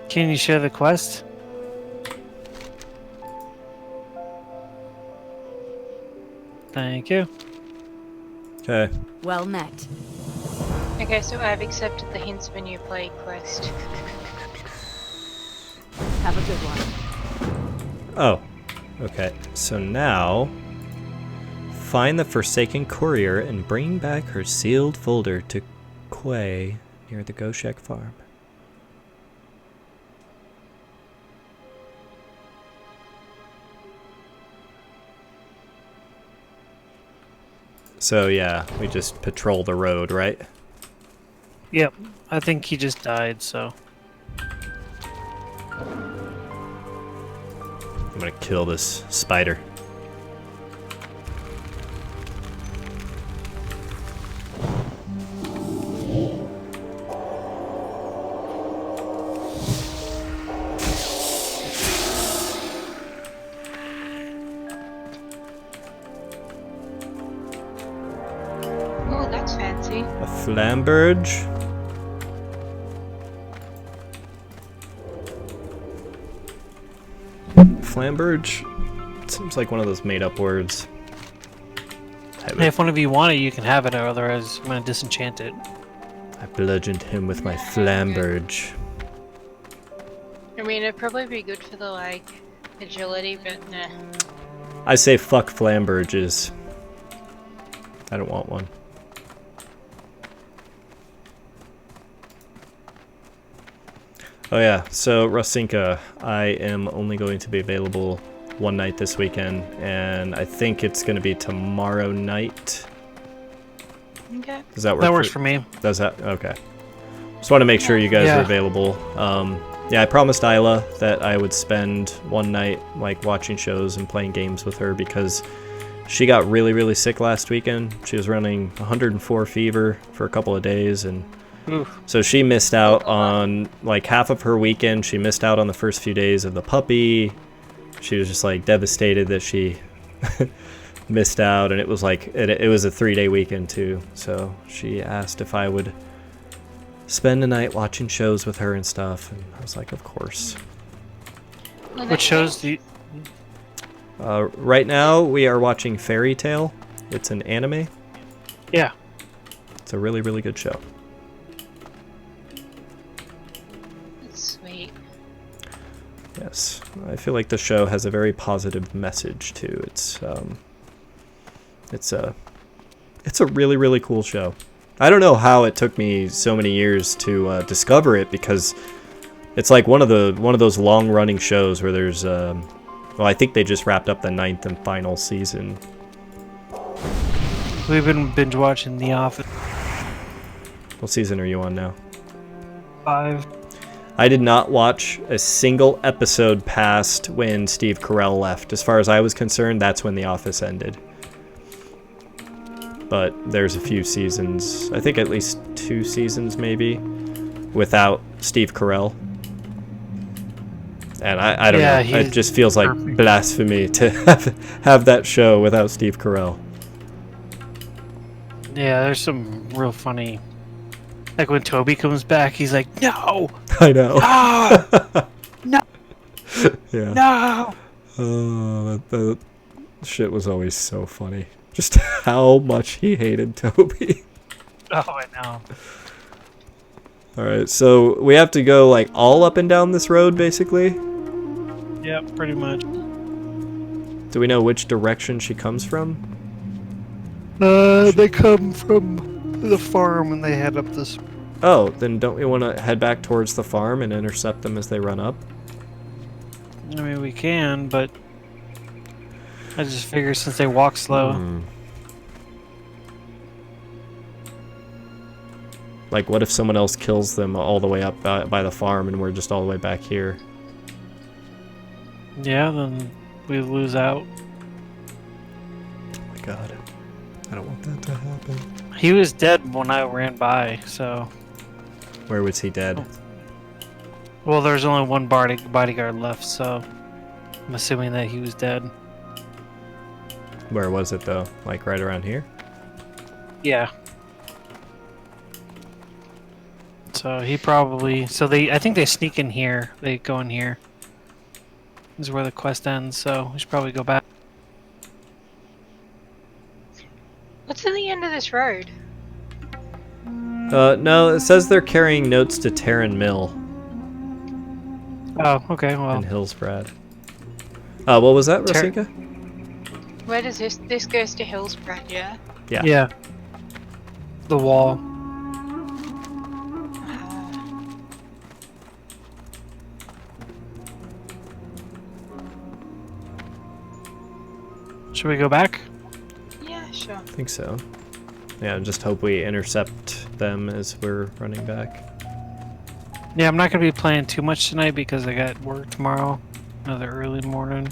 Can you share the quest? Thank you. Okay. Well met. Okay, so I've accepted the hints of a new play quest. Have a good one. Oh. Okay. So now, find the Forsaken Courier and bring back her sealed folder to Quay near the Goshek Farm. So yeah, we just patrol the road, right? Yep. I think he just died, so. I'm gonna kill this spider. Oh, that's fancy. A flamberge. Flamberge Seems like one of those made-up words. Hey, if one of you want it, you can have it, or otherwise I'm gonna disenchant it. I bludgeoned him with my flamberge. I mean, it'd probably be good for the, like, agility, but nah. I say fuck flamberges. I don't want one. Oh yeah, so Rasinka, I am only going to be available one night this weekend, and I think it's going to be tomorrow night. Okay. Does that work? That works for me. Does that? Okay. Just want to make sure you guys are available. Yeah, I promised Isla that I would spend one night like watching shows and playing games with her because she got really, really sick last weekend. She was running 104 fever for a couple of days, and so she missed out on like half of her weekend. She missed out on the first few days of the puppy. She was just like devastated that she missed out, and it was like it was a 3-day weekend too. So she asked if I would spend a night watching shows with her and stuff, and I was like, of course. What shows do you... Right now we are watching Fairy Tale. It's an anime. Yeah. It's a really, really good show. That's sweet. Yes, I feel like the show has a very positive message too. It's a really, really cool show. I don't know how it took me so many years to discover it, because it's like one of those long-running shows where there's well, I think they just wrapped up the 9th and final season. We've been binge watching The Office. What season are you on now? 5. I did not watch a single episode past when Steve Carell left. As far as I was concerned, that's when The Office ended. But there's a few seasons, I think at least 2 seasons maybe, without Steve Carell. And I don't know, it just feels like blasphemy to have that show without Steve Carell. Yeah, there's some real funny... Like when Toby comes back, he's like, no! I know. No! Yeah. No! Oh, that shit was always so funny. Just how much he hated Toby. Oh, I know. Alright, so we have to go like all up and down this road, basically? Yep, pretty much. Do we know which direction she comes from? They come from the farm and they head up this... Oh, then don't we want to head back towards the farm and intercept them as they run up? I mean, we can, but... I just figure since they walk slow... Like, what if someone else kills them all the way up by the farm and we're just all the way back here? Yeah, then we lose out. Oh my god. I don't want that to happen. He was dead when I ran by, so... Where was he dead? Well, there's only one bodyguard left, so... I'm assuming that he was dead. Where was it, though? Like, right around here? Yeah. So he probably... So I think they sneak in here. They go in here. This is where the quest ends, so we should probably go back. What's at the end of this road? No, it says they're carrying notes to Terran Mill Oh, okay, well... in Hillsbrad. What was that, Rasinka? Where does this goes to Hillsbrad, yeah? Yeah. Yeah. The wall. Should we go back? Yeah, sure. I think so. Yeah, just hope we intercept them as we're running back. Yeah, I'm not going to be playing too much tonight because I got work tomorrow. Another early morning.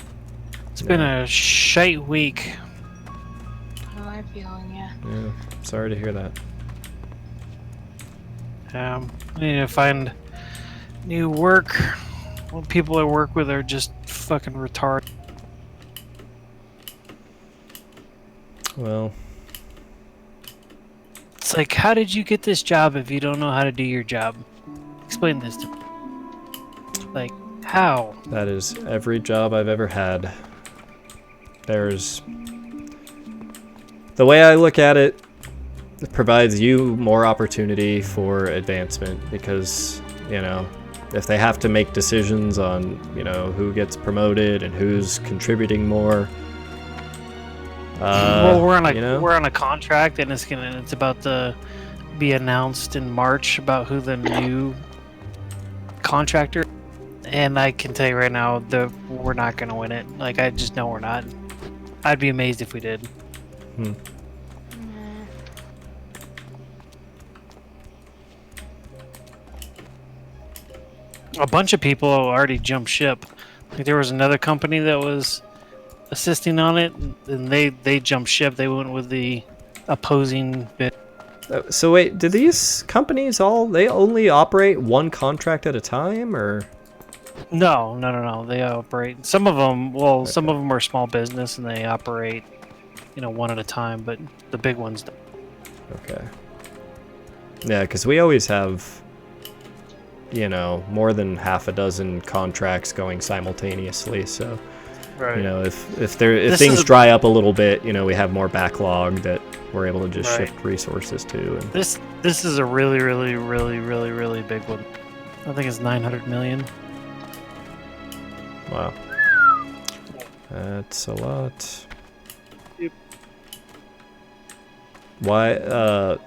It's been a shite week. Oh, I'm feeling, yeah. Yeah, sorry to hear that. I need to find new work. Well, people I work with are just fucking retarded. Well, it's like, how did you get this job if you don't know how to do your job? Explain this to me. Like, how? that is every job I've ever had. there's... The way I look at it, it provides you more opportunity for advancement because, you know, if they have to make decisions on, you know, who gets promoted and who's contributing more. Well, we're on a you know? we're on a contract, and it's about to be announced in March about who the new contractor. And I can tell you right now that we're not going to win it. Like, I just know we're not. I'd be amazed if we did. A bunch of people already jumped ship. Like, there was another company that was assisting on it, and they jumped ship. They went with the opposing bid. So wait, do these companies they only operate one contract at a time, or? No. They operate. Some of them, some of them are small business and they operate, you know, one at a time. But the big ones don't. Okay. Yeah, because we always have, you know, more than half a dozen contracts going simultaneously. So, Right. you know, if things dry up a little bit, you know, we have more backlog that we're able to just shift resources to. And This is a really big one. I think it's 900 million. wow, that's a lot. Yep. Why?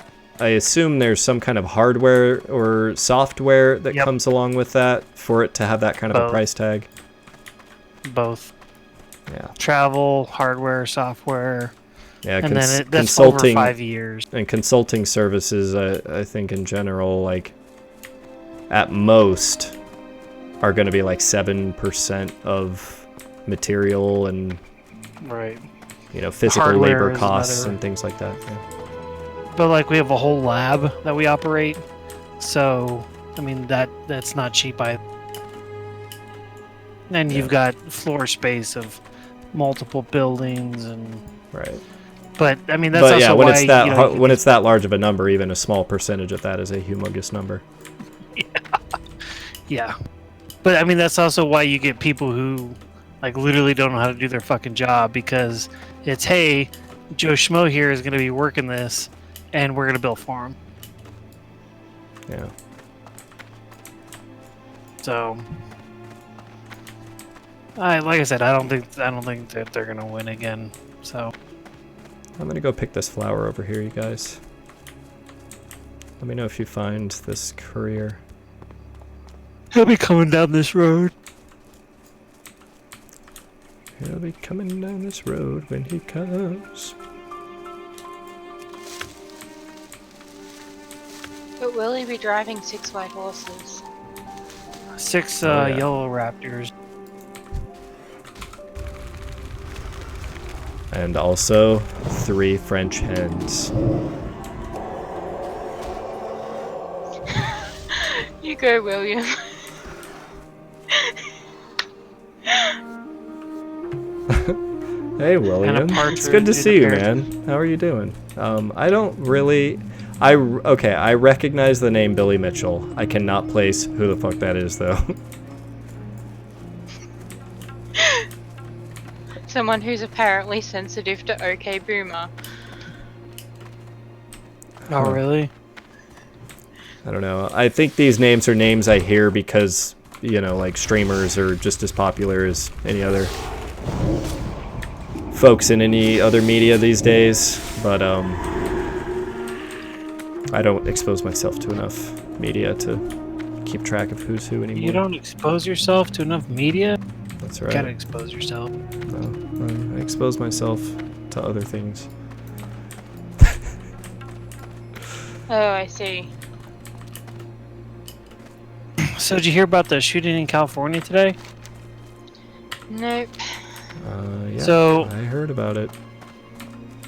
I assume there's some kind of hardware or software that Yep. comes along with that for it to have that kind of a Both. price tag. Both Yeah. travel, hardware, software, Yeah, and then that's over consulting 5 years. and consulting services. I think in general, like at most, are going to be like 7% of material and Right. you know physical Hardware labor is costs another- and things like that. Yeah. But like we have a whole lab that we operate, so I mean that's not cheap either. And you've got floor space of multiple buildings and. Right. But I mean that's But also yeah, when why it's that you know, when it's that large of a number, even a small percentage of that is a humongous number. Yeah. But I mean that's also why you get people who like literally don't know how to do their fucking job because it's hey, Joe Schmo here is going to be working this and we're going to bill for him. Yeah. So like I said, I don't think that they're going to win again. So I'm gonna go pick this flower over here, you guys. Let me know if you find this courier. he'll be coming down this road. He'll be coming down this road when he comes. But will he be driving 6 white horses? 6 Oh, yeah. yellow raptors. And also 3 French hens. You go, William. Hey William, it's good to partridge see in you, a pear man. How are you doing? I don't really... I recognize the name Billy Mitchell. I cannot place who the fuck that is, though. Someone who's apparently sensitive to OK Boomer. Oh, Huh. really? I don't know. I think these names are names I hear because, you know, like streamers are just as popular as any other folks in any other media these days. But I don't expose myself to enough media to keep track of who's who anymore. You don't expose yourself to enough media? That's You right. gotta expose yourself. No, I expose myself to other things. Oh, I see. So did you hear about the shooting in California today? Nope. Yeah, So- I heard about it.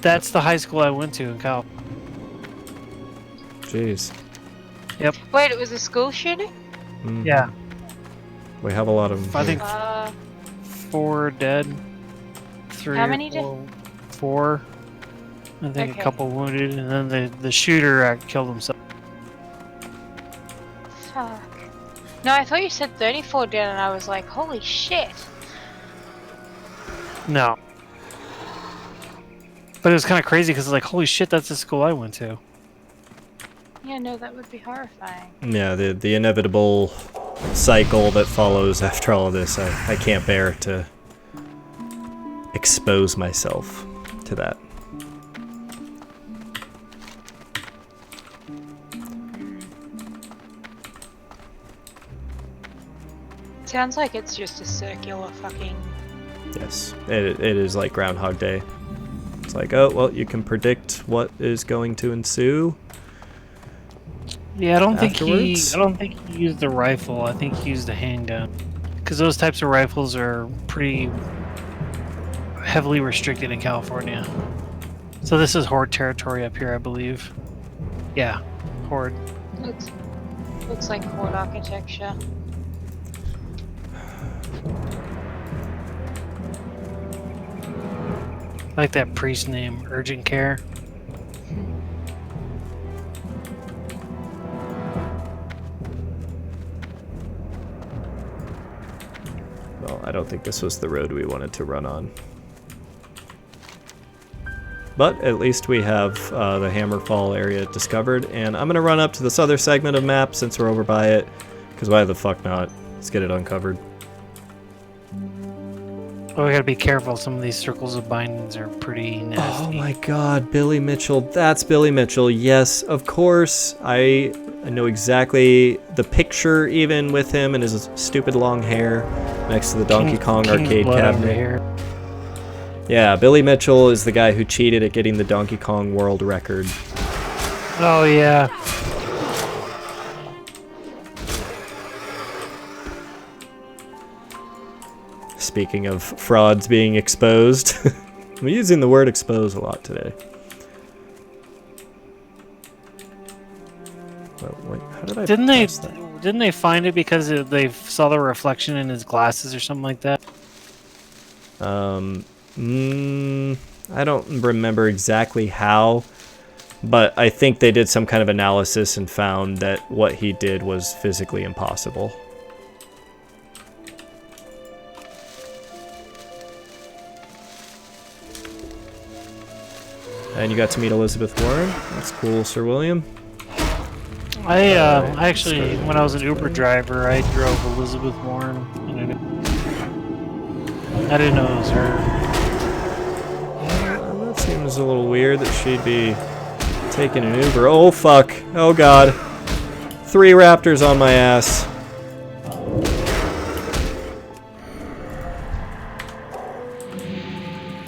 That's the high school I went to in Cal. Jeez. Wait, it was a school shooting? Mhm. Yeah, We have a lot of them. I think Uh, 4 dead. 3 How or many dead? 4. I think Okay. a couple wounded, and then the shooter killed himself. fuck. No, I thought you said 34 dead, and I was like, holy shit. No, But it was kind of crazy because like, holy shit, that's the school I went to. Yeah, no, that would be horrifying. Yeah, the inevitable cycle that follows after all of this. I can't bear to expose myself to that. Sounds like it's just a circular fucking... Yes, it is like Groundhog Day. It's like, oh, well, you can predict what is going to ensue. Yeah, I don't think he used the rifle. I think he used a handgun, because those types of rifles are pretty heavily restricted in California. So this is Horde territory up here, I believe. Yeah, Horde. Looks like Horde architecture. I like that priest name, Urgent Care. Well, I don't think this was the road we wanted to run on. But at least we have the Hammerfall area discovered, and I'm going to run up to this other segment of map since we're over by it, because why the fuck not? Let's get it uncovered. Oh, we gotta be careful. Some of these circles of bindings are pretty nasty. Oh my god, Billy Mitchell. That's Billy Mitchell. Yes, of course. I know exactly the picture, even with him and his stupid long hair next to the Donkey Kong arcade cabinet. Yeah, Billy Mitchell is the guy who cheated at getting the Donkey Kong world record. Oh, yeah. Speaking of frauds being exposed, I'm using the word expose a lot today. Oh, wait, how did I press that? Didn't they find it because they saw the reflection in his glasses or something like that? I don't remember exactly how, but I think they did some kind of analysis and found that what he did was physically impossible. And you got to meet Elizabeth Warren. That's cool, Sir William. I actually, when I was an Uber driver, I drove Elizabeth Warren. And I didn't know it was her. Yeah, that seems a little weird that she'd be taking an Uber. Oh, fuck. Oh, God. 3 raptors on my ass.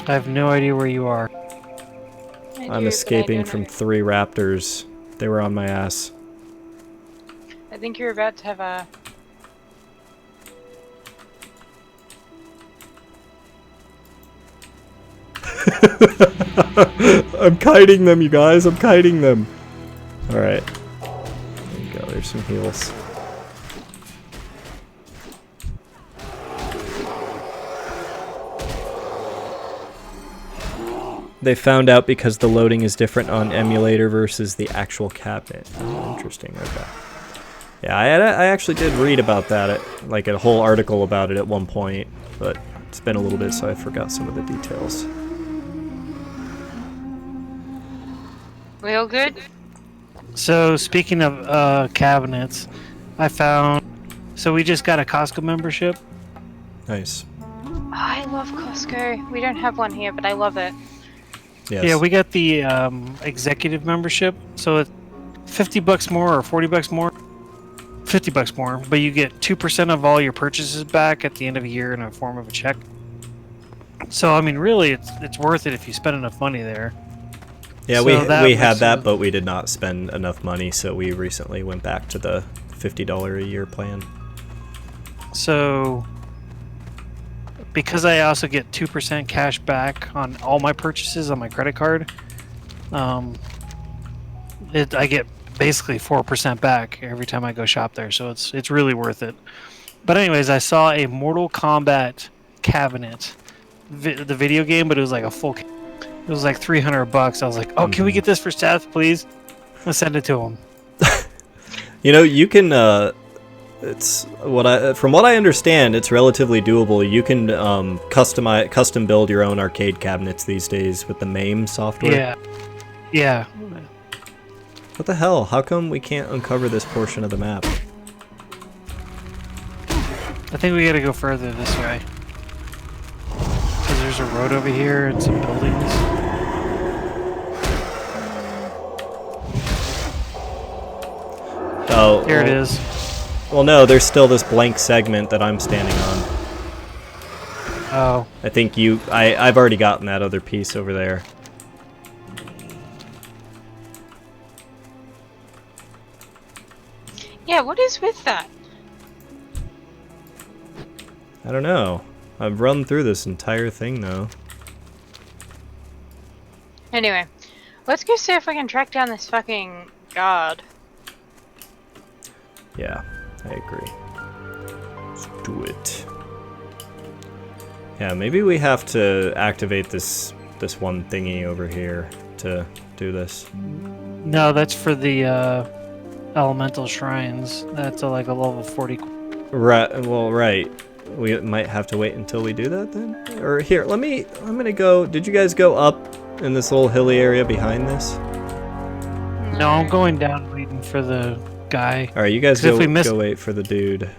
I have no idea where you are. I'm escaping from 3 raptors. They were on my ass. I think you're about to have a... I'm kiting them, you guys. I'm kiting them. Alright. There you go. There's some heals. They found out because the loading is different on emulator versus the actual cabinet. Oh, interesting. Okay. Yeah, I actually did read about that, like a whole article about it at one point, but it's been a little bit, so I forgot some of the details. We all good? So, speaking of cabinets, I found... So we just got a Costco membership. Nice. Oh, I love Costco. We don't have one here, but I love it. Yes. Yeah, we got the executive membership. So it's $50 more or $40 more. $50 more, but you get 2% of all your purchases back at the end of a year in a form of a check. So I mean, really, it's worth it if you spend enough money there. Yeah, so we had that, but we did not spend enough money, so we recently went back to the $50 a year plan. So because I also get 2% cash back on all my purchases on my credit card, I get basically 4% back every time I go shop there, so it's really worth it. But anyways, I saw a Mortal Kombat cabinet, the video game, but it was like a full. It was like $300. I was like, oh, can we get this for Seth, please? I'll send it to him. You know, you can it's from what I understand, it's relatively doable. You can custom build your own arcade cabinets these days with the MAME software. Yeah. Yeah. What the hell? How come we can't uncover this portion of the map? I think we gotta go further this way. Because there's a road over here and some buildings. Oh, Here it is. Well, no, there's still this blank segment that I'm standing on. Oh. I think I've already gotten that other piece over there. Yeah, what is with that? I don't know. I've run through this entire thing though. Anyway, let's go see if we can track down this fucking guard. Yeah, I agree. Let's do it. Yeah, maybe we have to activate this one thingy over here to do this. No, that's for the elemental shrines. That's like a level 40. Right. Well, right. We might have to wait until we do that then. Or here, I'm gonna go. Did you guys go up in this little hilly area behind this? No, I'm going down waiting for the guy. All right, you guys 'Cause if go, we miss- go wait for the dude.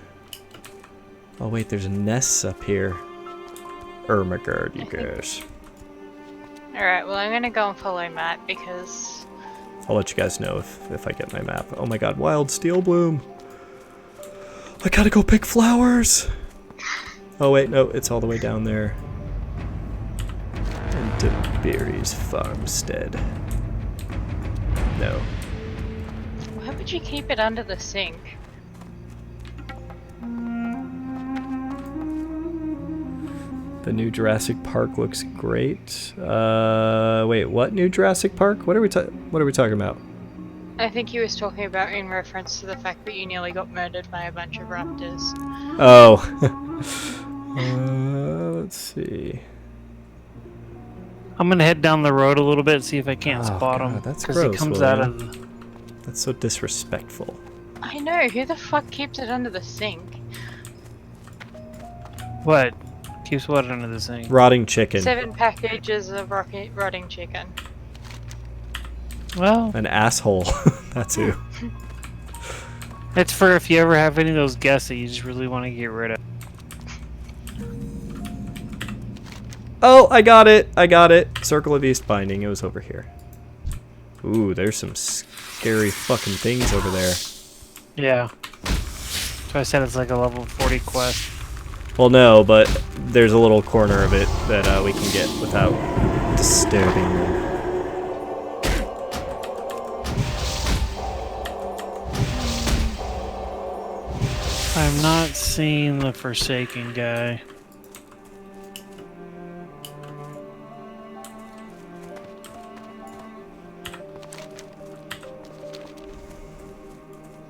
Oh wait, there's nests up here. Oh my god, you guys. Alright, well I'm gonna go and follow Matt because... I'll let you guys know if I get my map. Oh my god, wild steel bloom. I gotta go pick flowers. Oh wait, no, it's all the way down there. Into Barry's farmstead. No. Why would you keep it under the sink? The new Jurassic Park looks great. Wait, what new Jurassic Park? What are we talking about? I think he was talking about in reference to the fact that you nearly got murdered by a bunch of raptors. Oh. Let's see. I'm gonna head down the road a little bit and see if I can't Oh, spot God, him. that's Because he gross, comes out William. of. That's so disrespectful. I know, who the fuck keeps it under the sink? What? Keeps what under the sink? Rotting chicken. 7 packages of rotting chicken. Well, An asshole. That's who. it's for if you ever have any of those guests that you just really want to get rid of. Oh, I got it. I got it. Circle of East Binding. It was over here. Ooh, there's some scary fucking things over there. Yeah. So I said it's like a level 40 quest. Well, no, but there's a little corner of it that we can get without disturbing them. I'm not seeing the Forsaken guy.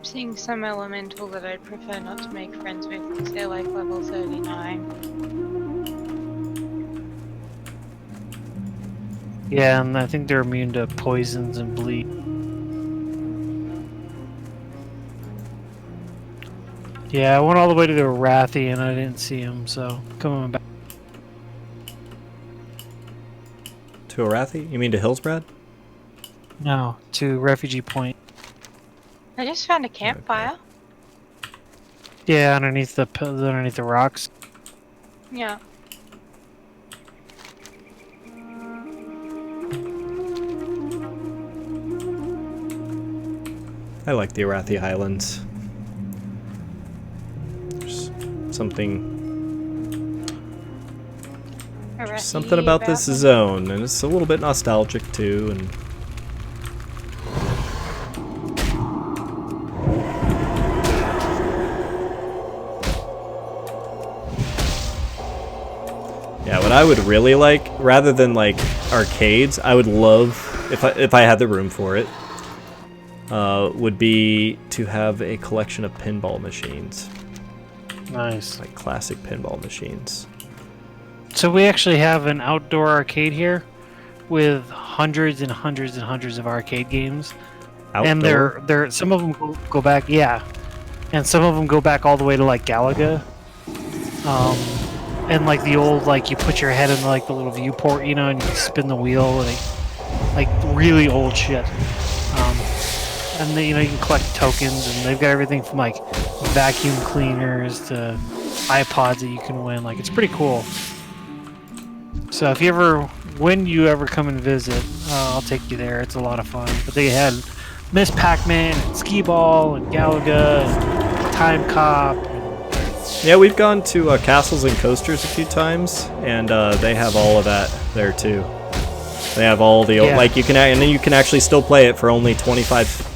Seeing some elemental that I'd prefer not to make friends with because they're like level 39. Yeah, and I think they're immune to poisons and bleed. Yeah, I went all the way to the Arathi and I didn't see him, so coming back. To Arathi? You mean to Hillsbrad? No, to Refugee Point. I just found a campfire. Yeah, underneath the rocks. Yeah. I like the Arathi Highlands. There's something about this zone, and it's a little bit nostalgic too, and yeah, what I would really like, rather than like arcades, I would love, if I had the room for it, would be to have a collection of pinball machines. Nice. Like classic pinball machines. So we actually have an outdoor arcade here with hundreds and hundreds and hundreds of arcade games. Outdoor? And they're some of them go back, yeah. and some of them go back all the way to like Galaga. And like the old, like you put your head in like the little viewport, you know, and you spin the wheel, like really old shit. And then, you know, you can collect tokens, and they've got everything from like vacuum cleaners to iPods that you can win. Like, it's pretty cool. So if you ever, when you ever come and visit, I'll take you there. It's a lot of fun. But they had Miss Pac-Man and Skee Ball and Galaga and Time Cop. Yeah, we've gone to Castles and Coasters a few times, and they have all of that there too. They have all the old, like you can, and then you can actually still play it for only 25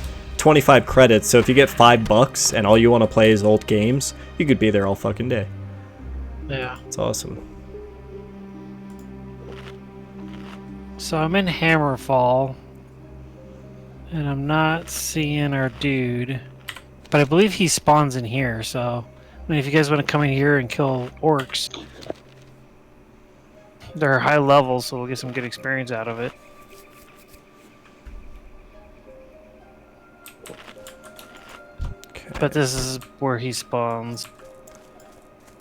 credits. So if you get $5 and all you want to play is old games, you could be there all fucking day. Yeah. It's awesome. So I'm in Hammerfall, and I'm not seeing our dude, but I believe he spawns in here. So, I mean, if you guys want to come in here and kill orcs, they're high levels, so we'll get some good experience out of it. Okay. But this is where he spawns.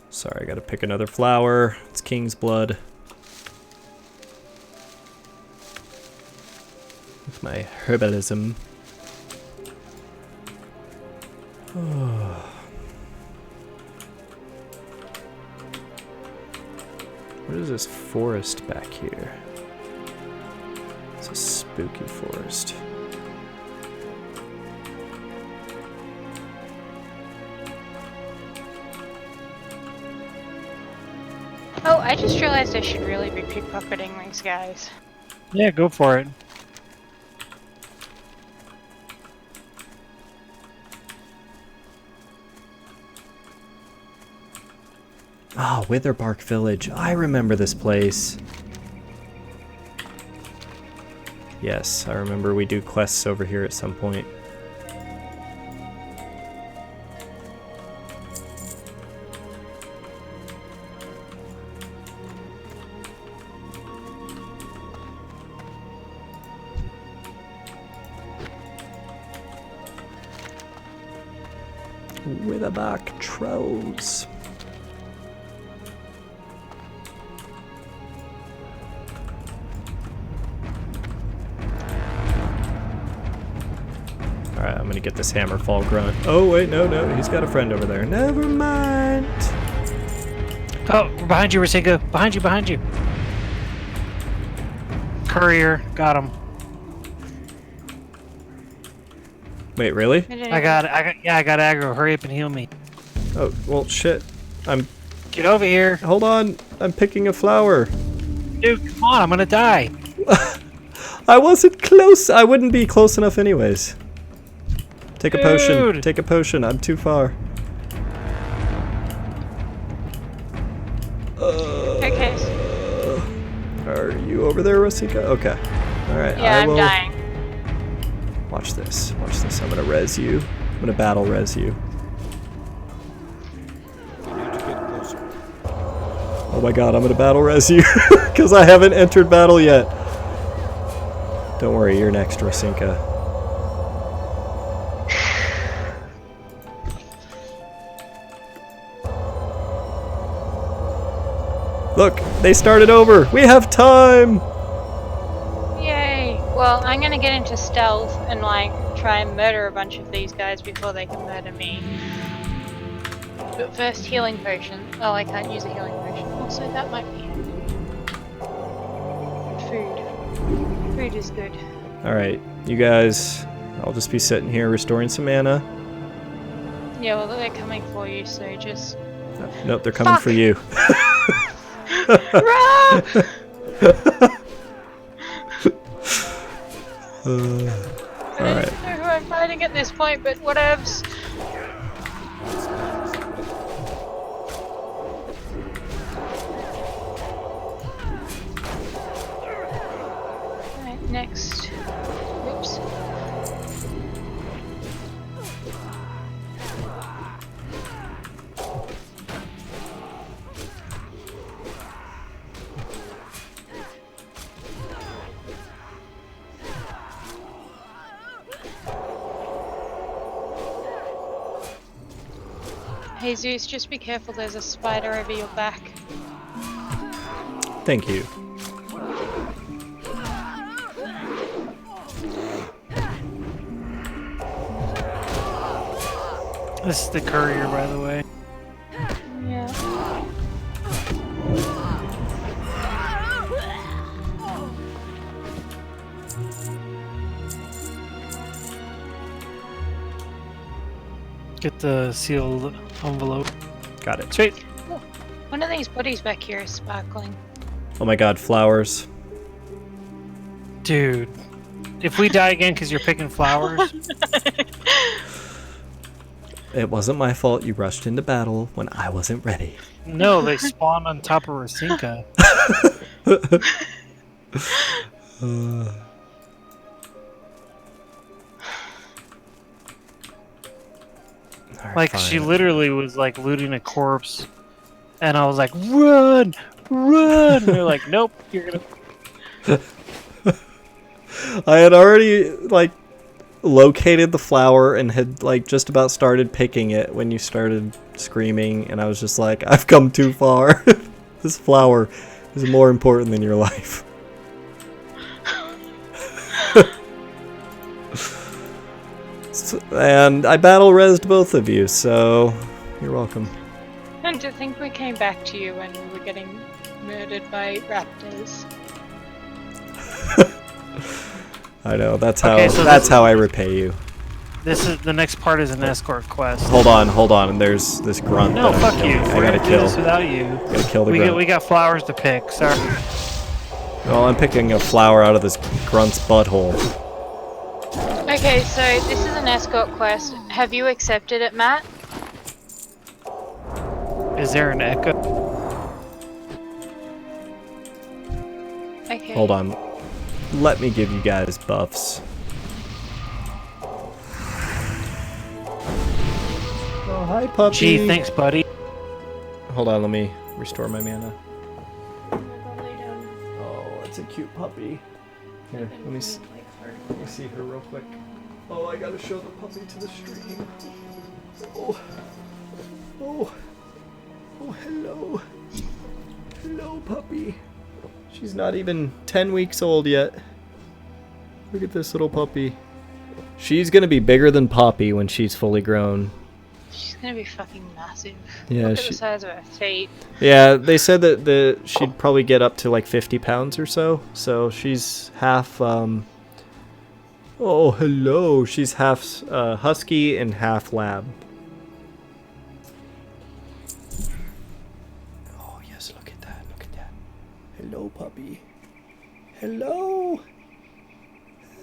Sorry, I gotta pick another flower. It's King's Blood. With my herbalism. What is this forest back here? It's a spooky forest. Oh, I just realized I should really be pickpocketing these guys. Yeah, go for it. Ah, Witherbark Village. I remember this place. Yes, I remember we do quests over here at some point. Witherbark Trolls. Alright, I'm gonna get this Hammerfall grunt. Oh, wait, no, he's got a friend over there. Never mind. Oh, we're behind you, Rasinga. Behind you. Courier, got him. Wait, really? I got aggro. Hurry up and heal me. Oh, well, shit. Get over here. Hold on. I'm picking a flower. Dude, come on, I'm gonna die. I wasn't close. I wouldn't be close enough anyways. Take a potion. Dude. Take a potion. I'm too far. Okay. Are you over there, Rosika? Okay. Alright, Yeah, I I'm will... dying. Watch this. Watch this. I'm gonna res you. I'm gonna battle res you. Oh my god, I'm gonna battle res you. Because I haven't entered battle yet. Don't worry, you're next, Rosinka. Look, they started over. We have time. Yay! Well, I'm gonna get into stealth and like try and murder a bunch of these guys before they can murder me. But first, healing potion. Oh, I can't use a healing potion. Also, that might be food. Food is good. All right, you guys. I'll just be sitting here restoring some mana. Yeah, well, they're coming for you, so just Nope, they're coming for you. run! I don't Alright. know who I'm fighting at this point, but whatevs. Alright, next. Oops. Hey Zeus, just be careful, there's a spider over your back. Thank you. This is the courier, by the way. Yeah. Get the sealed envelope. Got it. Sweet. One of these bodies back here is sparkling. Oh my god, flowers. Dude. If we die again because you're picking flowers, It wasn't my fault you rushed into battle when I wasn't ready. no, they spawn on top of Rasinka. Alright, Like, fine. she literally was, like, looting a corpse. And I was like, run! Run! And they're like, nope, you're gonna... I had already, like, located the flower and had, like, just about started picking it when you started screaming, and I was just like, I've come too far. This flower is more important than your life. And I battle resed both of you, so you're welcome. And to think we came back to you when we were getting murdered by raptors. I know, that's how Okay, so that's how I repay you. This is the next part is an escort quest. Hold on. There's this grunt. No, that I'm fuck you. killing. I We're gotta gonna do kill. this without you. Gotta kill the grunt. We got flowers to pick. Sorry. Well, I'm picking a flower out of this grunt's butthole. Okay, so this is an escort quest. Have you accepted it, Matt? Is there an echo? Okay. Hold on. Let me give you guys buffs. Oh, hi, puppy. Gee, thanks, buddy. Hold on, let me restore my mana. Oh, it's a cute puppy. Here, let me see her real quick. Oh, I gotta show the puppy to the stream. Oh. Oh. Oh, hello. Hello, puppy. She's not even 10 weeks old yet. Look at this little puppy. She's gonna be bigger than Poppy when she's fully grown. She's gonna be fucking massive. Yeah, Look at the size of her feet. Yeah, they said that she'd probably get up to like 50 pounds or so. So she's half, oh, hello. She's half husky and half lab. Oh, yes, look at that. Look at that. Hello, puppy. Hello.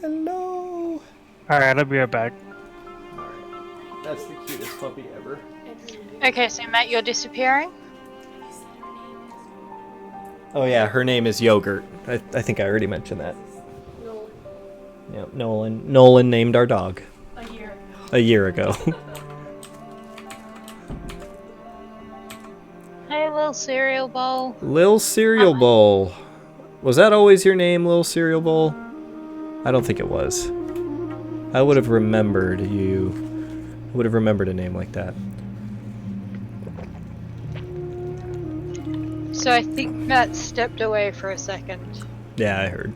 Hello. Alright, I'll be right back. That's the cutest puppy ever. Okay, so Matt, you're disappearing? Oh, yeah, her name is Yogurt. I think I already mentioned that. Yep, Nolan. Nolan named our dog. A year ago. Hey, little cereal bowl. Lil Cereal Bowl. Was that always your name, Lil Cereal Bowl? I don't think it was. I would have remembered you. I would have remembered a name like that. So I think Matt stepped away for a second. Yeah, I heard.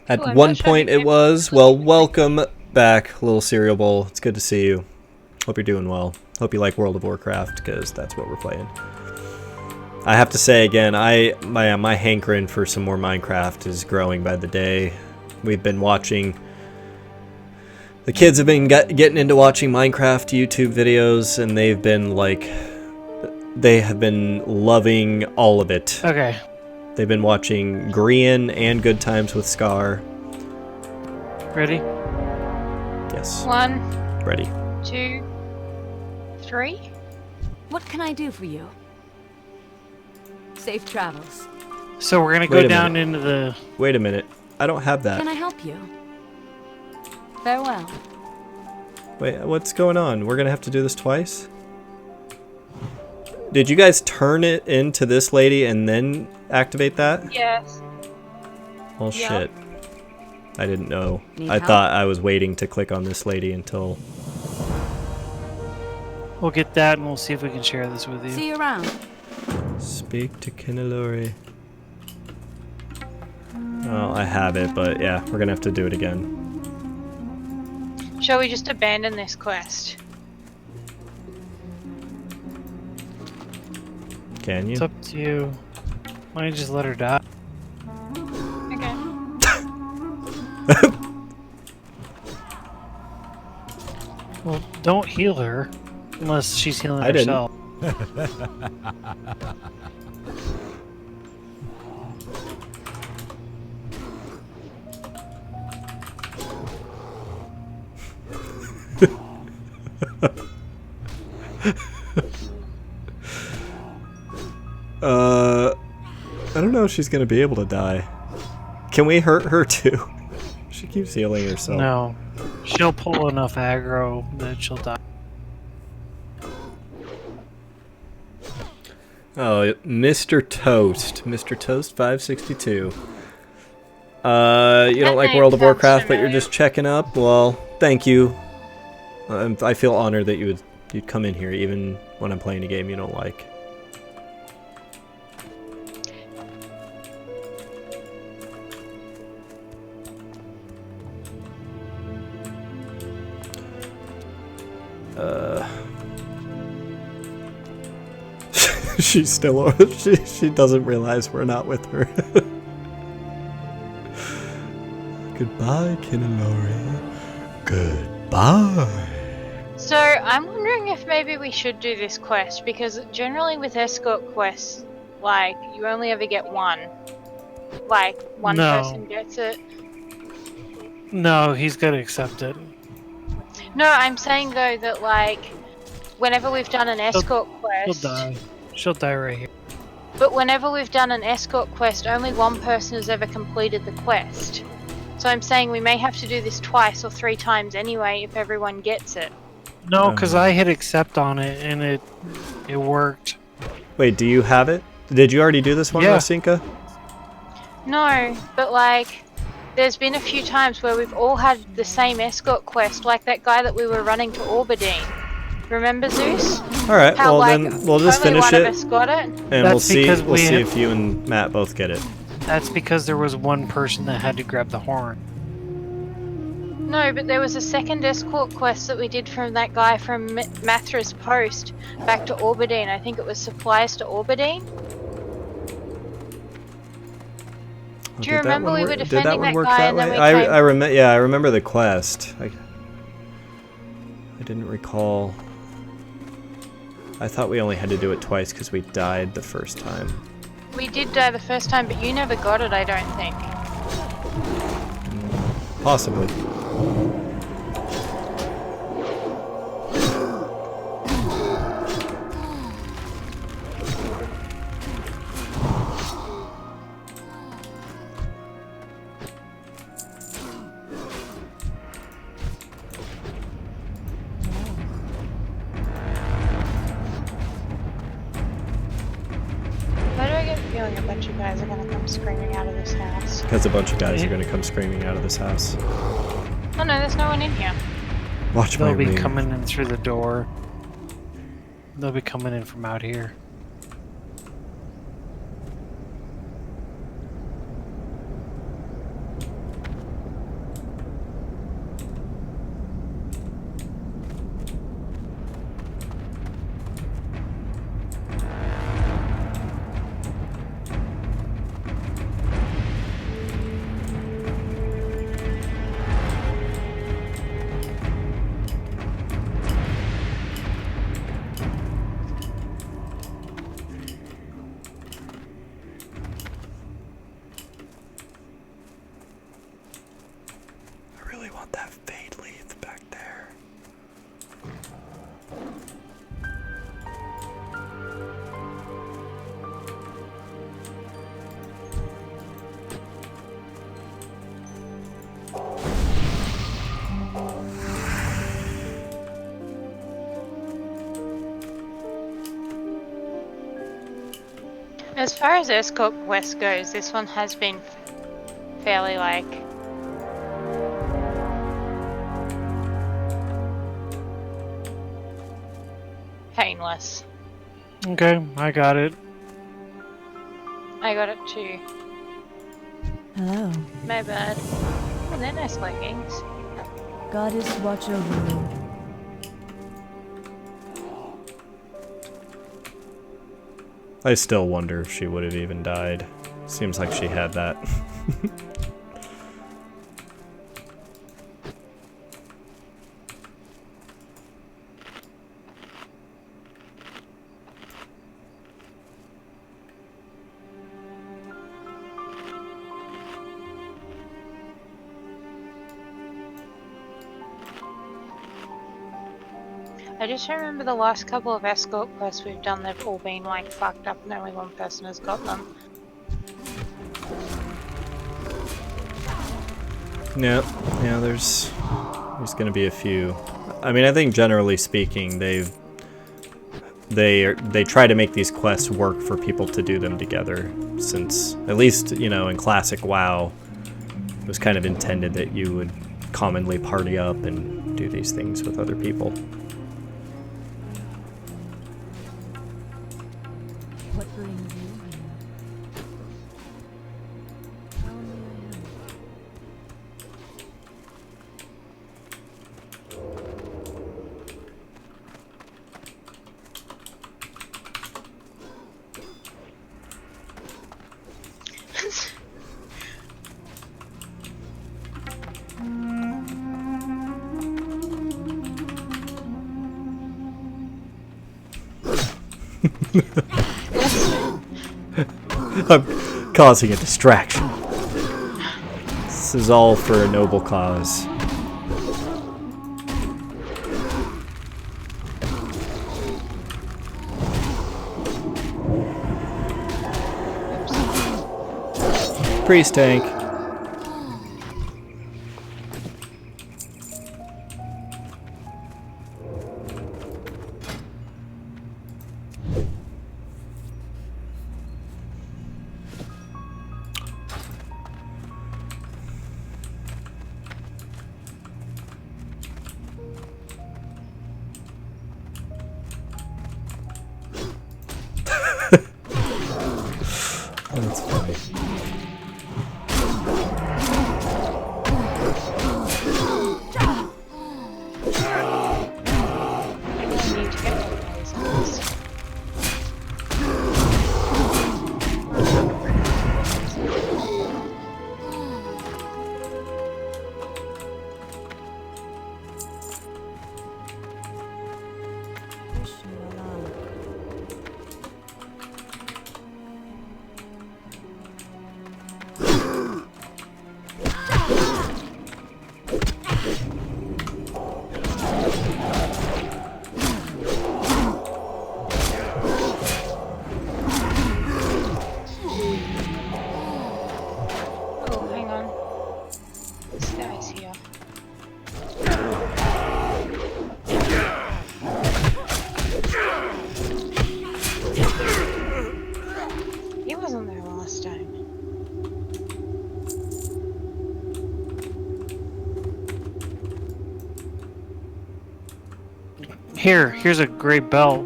At Oh, I'm one not sure point if it was, well, welcome back, Little Cereal Bowl. It's good to see you. Hope you're doing well. Hope you like World of Warcraft, because that's what we're playing. I have to say again, my hankering for some more Minecraft is growing by the day. We've been watching... The kids have been getting into watching Minecraft YouTube videos, and they've been, like... They have been loving all of it. Okay. They've been watching Grian and Good Times with Scar. Ready? Yes. 1, Ready. 2, 3. What can I do for you? Safe travels. So we're gonna Wait go a down minute. into the... Wait a minute. I don't have that. Can I help you? Farewell. Wait, what's going on? We're gonna have to do this twice? Did you guys turn it into this lady and then activate that? Yes. Well, Yep. shit. I didn't know. Need I help? thought I was waiting to click on this lady until... We'll get that and we'll see if we can share this with you. See you around. Speak to Kinalori. Oh, I have it, but yeah, we're gonna have to do it again. Shall we just abandon this quest? Can you? It's up to you. Why don't you just let her die? Okay. Well, don't heal her unless she's healing I didn't. herself. I don't know if she's gonna be able to die. Can we hurt her too? She keeps healing herself. No. She'll pull enough aggro that she'll die. Oh, Mr. Toast. Mr. Toast 562. You don't That like name World of sounds Warcraft, but you're familiar. just checking up? Well, thank you. I feel honored that you'd come in here even when I'm playing a game you don't like. She's still she doesn't realize we're not with her. Goodbye, Kinalori. Goodbye. So, I'm wondering if maybe we should do this quest, because generally with escort quests, like, you only ever get one. Like, one No. person gets it. No, he's got to accept it. No, I'm saying though that, like, whenever we've done an escort She'll quest... die. She'll die right here. But whenever we've done an escort quest, only one person has ever completed the quest. So I'm saying we may have to do this twice or 3 times anyway if everyone gets it. No, because I hit accept on it and it worked. Wait, do you have it? Did you already do this one, Yeah. Rosinka? No, but like, there's been a few times where we've all had the same escort quest, like that guy that we were running to Orbadine. Remember, Zeus? Alright, How, well like, then we'll just only finish one it of us got it? and we'll That's see because we'll we see have- if you and Matt both get it. That's because there was one person that had to grab the horn. No, but there was a second escort quest that we did from that guy from Mathra's Post back to Orbadine. I think it was supplies to Orbadine. Do you Did that remember one we work- were did defending that one that work guy that and then way? we I came... remember. Yeah, I remember the quest. I didn't recall. I thought we only had to do it twice because we died the first time. We did die the first time, but you never got it, I don't think. Possibly. Why do I get the feeling a bunch of guys are gonna come screaming out of this house? Because a bunch of guys are going to come screaming out of this house. Oh no, there's no one in here. Watch my They'll be ring. coming in through the door. They'll be coming in from out here. I really want that fade leaf back there. As far as escort quest goes, this one has been fairly like painless. Okay, I got it. I got it too. Hello. My bad. Oh, they're nice leggings. Goddess, watch over you. I still wonder if she would have even died. Seems like she had that. I just remember the last couple of escort quests we've done, they've all been like fucked up and only one person has got them. Yeah, there's gonna be a few. I mean, I think generally speaking, they try to make these quests work for people to do them together, since at least, you know, in classic WoW, it was kind of intended that you would commonly party up and do these things with other people. What brings you here? How may I help? I'm causing a distraction. This is all for a noble cause. Priest tank. That's funny. I need to get more plays on this. Wish you alive. Oh, hang on. This guy's here. He wasn't there last time. Here's a great belt.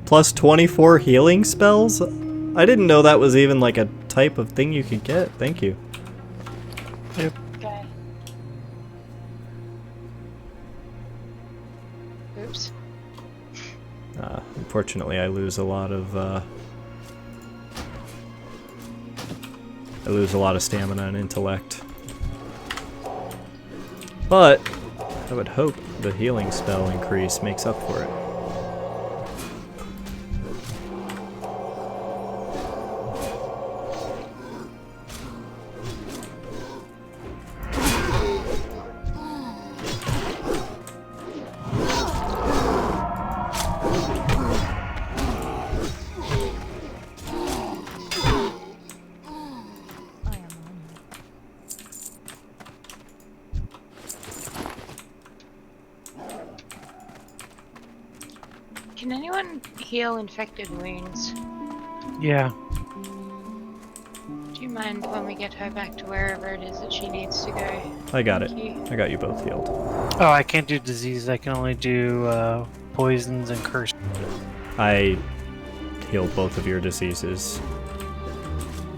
Plus 24 healing spells? I didn't know that was even like a type of thing you could get. Thank you. Okay. Oops. Unfortunately, I lose a lot of stamina and intellect. But I would hope the healing spell increase makes up for it. I am honored. Can anyone heal infected wounds? Yeah. Do you mind when we get her back to wherever it is that she needs to go? I got it. Thank you. I got you both healed. Oh, I can't do disease. I can only do poisons and curse. I healed both of your diseases.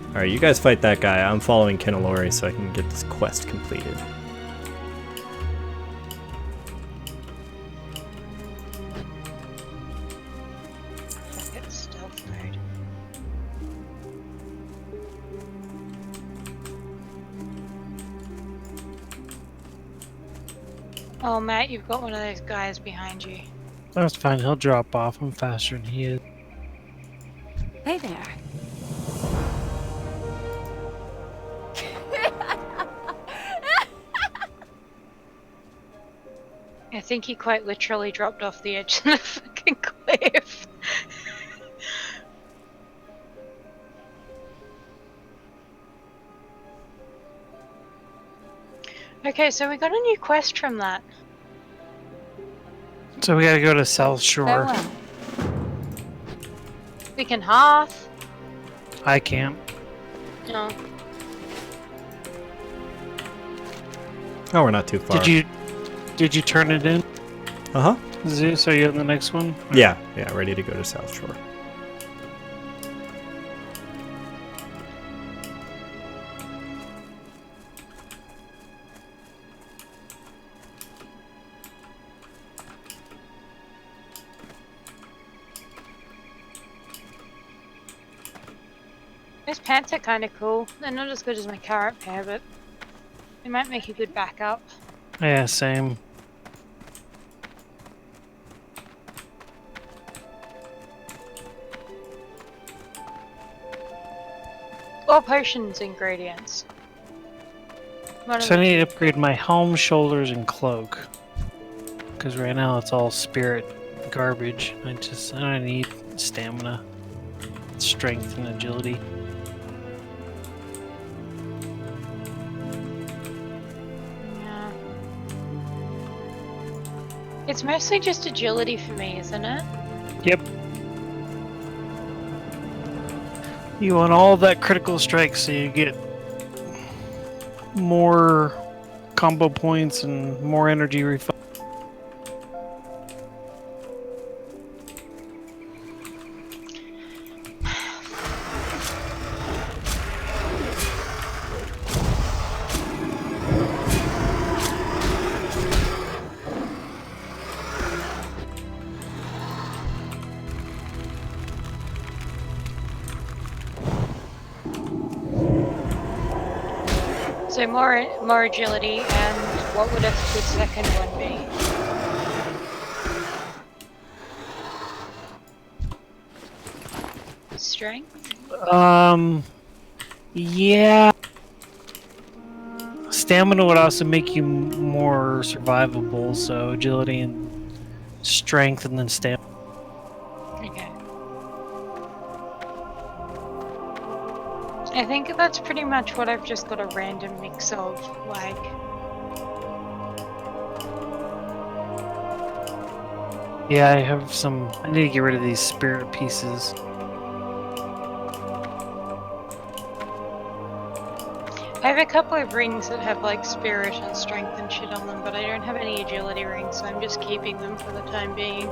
Alright, you guys fight that guy. I'm following Kinalori so I can get this quest completed. Fuck it, stealth mode. Oh, Matt, you've got one of those guys behind you. That's fine. He'll drop off. I'm faster than he is. Hey there. I think he quite literally dropped off the edge of the fucking cliff. Okay, so we got a new quest from that. So we gotta go to South Shore. Farewell. We can hearth. I can't. No. Oh, we're not too far. Did you turn it in, Uh-huh. Zeus? Are you on the next one? Yeah, ready to go to South Shore. Those pants are kind of cool. They're not as good as my current pair, but they might make a good backup. Yeah, same. Or potions ingredients. One of So I the need to two. upgrade my helm, shoulders, and cloak. Because right now it's all spirit garbage. I don't need stamina, strength, and agility. Yeah. It's mostly just agility for me, isn't it? Yep. You want all that critical strike so you get more combo points and more energy refill. So more agility, and what would a good second one be? Strength? Yeah. Stamina would also make you more survivable, so agility and strength and then stamina. Okay. I think that's pretty much what I've just got a random mix of, like... Yeah, I have some. I need to get rid of these spirit pieces. I have a couple of rings that have like spirit and strength and shit on them, but I don't have any agility rings, so I'm just keeping them for the time being.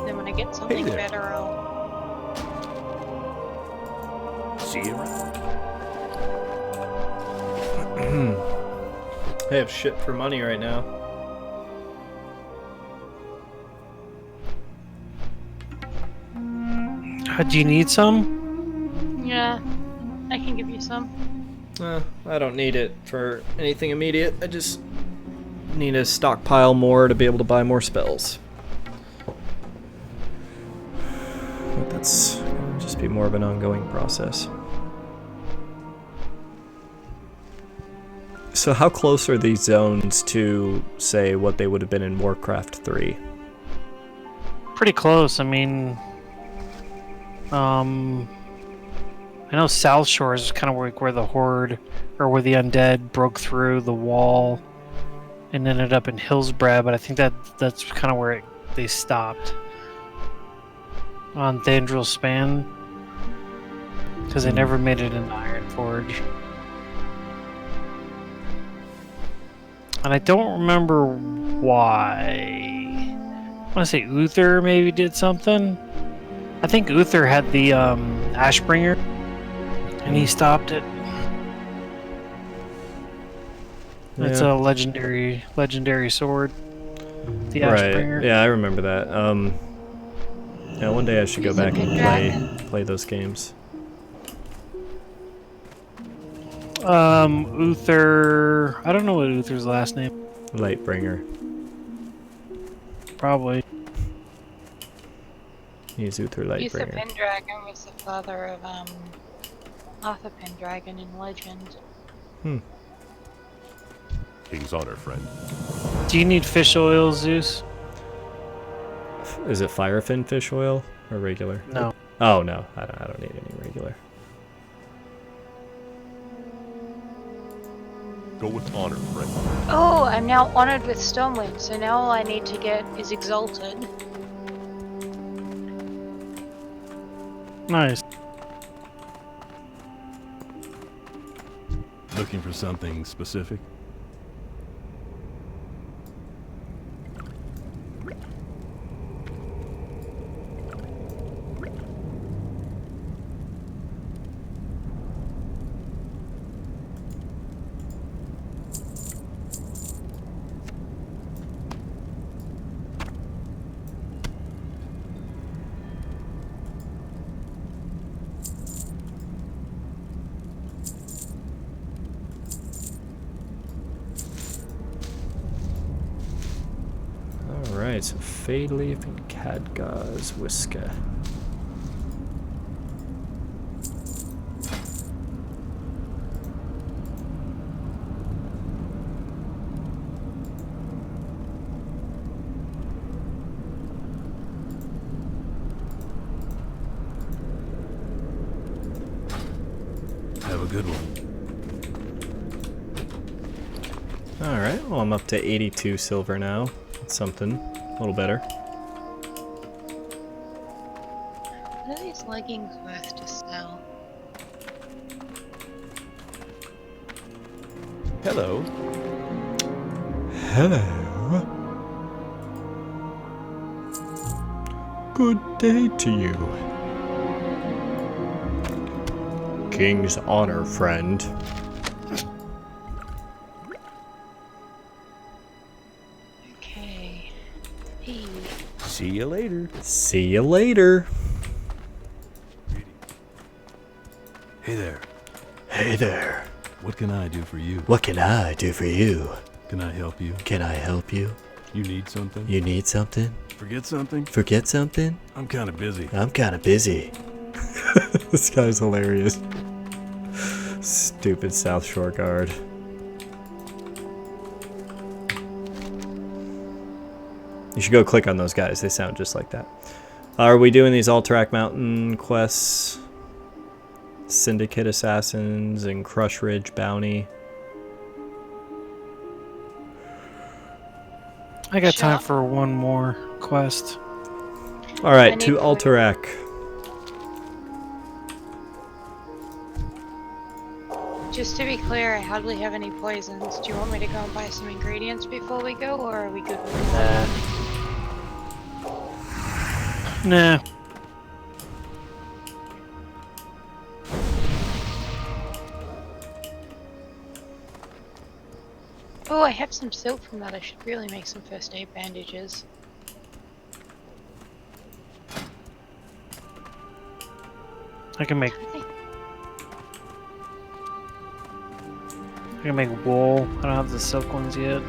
Then when I get something there. better, I'll... See you around. I have shit for money right now. Do you need some? Yeah, I can give you some. I don't need it for anything immediate. I just need to stockpile more to be able to buy more spells. But that's gonna just be more of an ongoing process. So how close are these zones to, say, what they would have been in Warcraft 3? Pretty close. I mean, I know South Shore is kind of like where the Horde, or where the Undead broke through the wall and ended up in Hillsbrad, but I think that's kind of where they stopped. on Thandril Span because they never made it in Iron Forge. And I don't remember why. I want to say Uther maybe did something. I think Uther had the Ashbringer, and he stopped it. It's a legendary sword. The Ashbringer. Right. Yeah, I remember that. Yeah, one day I should go Is it back and Pendragon? play those games. Uther. I don't know what Uther's last name. Lightbringer. Probably. He's Uther Uther Lightbringer. Pendragon was the father of Arthur Pendragon in legend. King's honor, friend. Do you need fish oil, Zeus? Is it Firefin fish oil or regular? No. Oh no, I don't need any regular. Go with honor, friend. Oh, I'm now honored with Stormwind, so now all I need to get is Exalted. Nice. Looking for something specific? Alright, so Fade Leaf and Cadgar's Whisker. Have a good one. Alright, well I'm up to 82 silver now. That's something. A little better. What are these leggings worth to sell? Hello. Hello. Good day to you. King's honor, friend. Okay. Hey. See you later. See you later. Hey there. Hey there. What can I do for you? What can I do for you? Can I help you? Can I help you? You need something? You need something? Forget something? Forget something? I'm kind of busy. I'm kind of busy. This guy's hilarious. Stupid South Shore guard. You should go click on those guys. They sound just like that. Are we doing these Alterac Mountain quests? Syndicate Assassins and Crush Ridge Bounty. I got time Sure. for one more quest. All right, I to need to- Alterac. Just to be clear, I hardly have any poisons. Do you want me to go and buy some ingredients before we go, or are we good with that? Nah. Oh, I have some silk from that. I should really make some first aid bandages. I can make I think wool. I don't have the silk ones yet.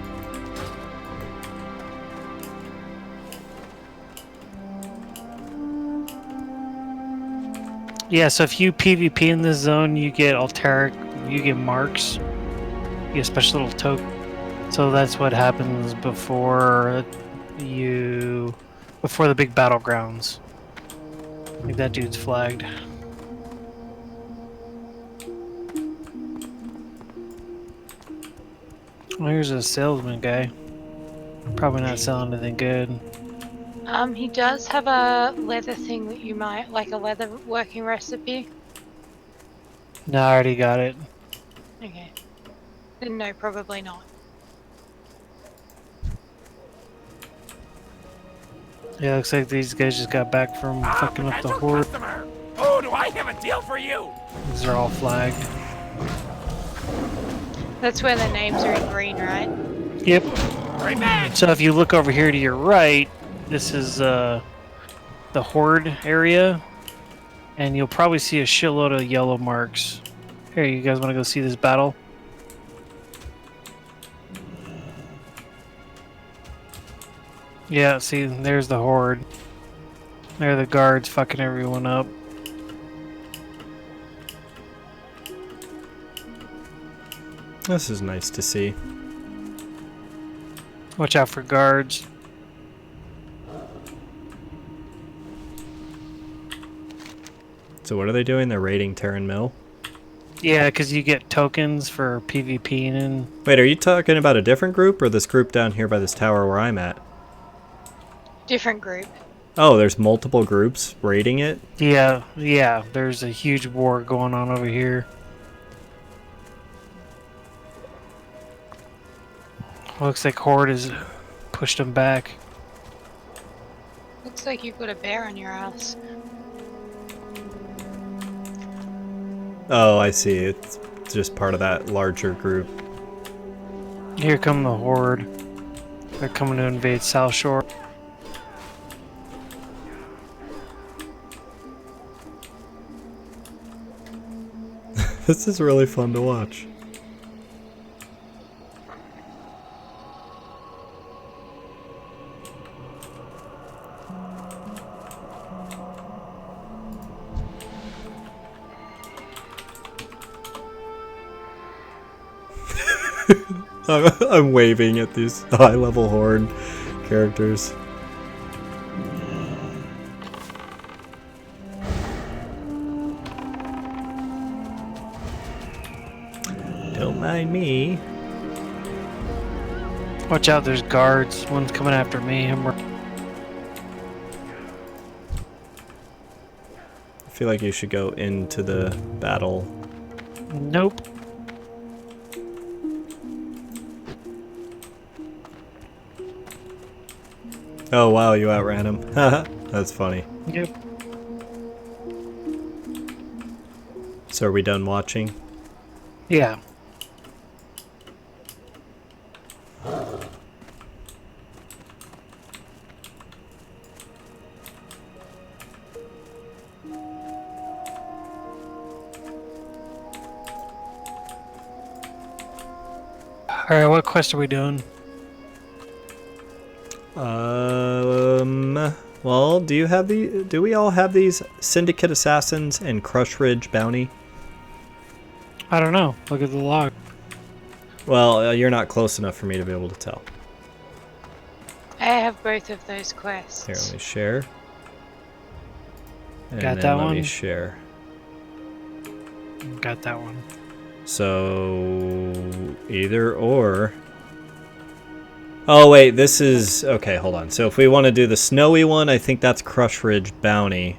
Yeah, so if you PvP in this zone, you get Alteric, you get marks, you get a special little token. So that's what happens before the big battlegrounds. Like that dude's flagged. Well, here's a salesman guy. Probably not selling anything good. He does have a leather thing that you might like, a leather working recipe. No, I already got it. Okay. Then no, probably not. Yeah, looks like these guys just got back from fucking up the horde. customer. Oh, do I have a deal for you? These are all flagged. That's where the names are in green, right? Yep. Right back. So if you look over here to your right, this is the horde area, and you'll probably see a shitload of yellow marks. Here, you guys want to go see this battle? Yeah, see, there's the horde. There are the guards fucking everyone up. This is nice to see. Watch out for guards. So what are they doing? They're raiding Terran Mill? Yeah, because you get tokens for PvP and Wait, are you talking about a different group or this group down here by this tower where I'm at? Different group. Oh, there's multiple groups raiding it? yeah, there's a huge war going on over here. Looks like horde has pushed them back. Looks like you've got a bear on your ass. Oh, I see. It's just part of that larger group. Here come the horde. They're coming to invade South Shore. This is really fun to watch. I'm waving at these high-level horde characters. Don't mind me. Watch out, there's guards. One's coming after me. I feel like you should go into the battle. Nope. Oh wow, you outran him. That's funny. Yep. So are we done watching? Yeah. Alright, what quest are we doing? Well, do we all have these Syndicate Assassins and Crush Ridge Bounty? I don't know. Look at the log. Well, you're not close enough for me to be able to tell. I have both of those quests. Here, let me share. And Got then that let me one? share. Got that one. So either or. Oh wait, this is okay. Hold on. So if we want to do the snowy one, I think that's Crush Ridge Bounty.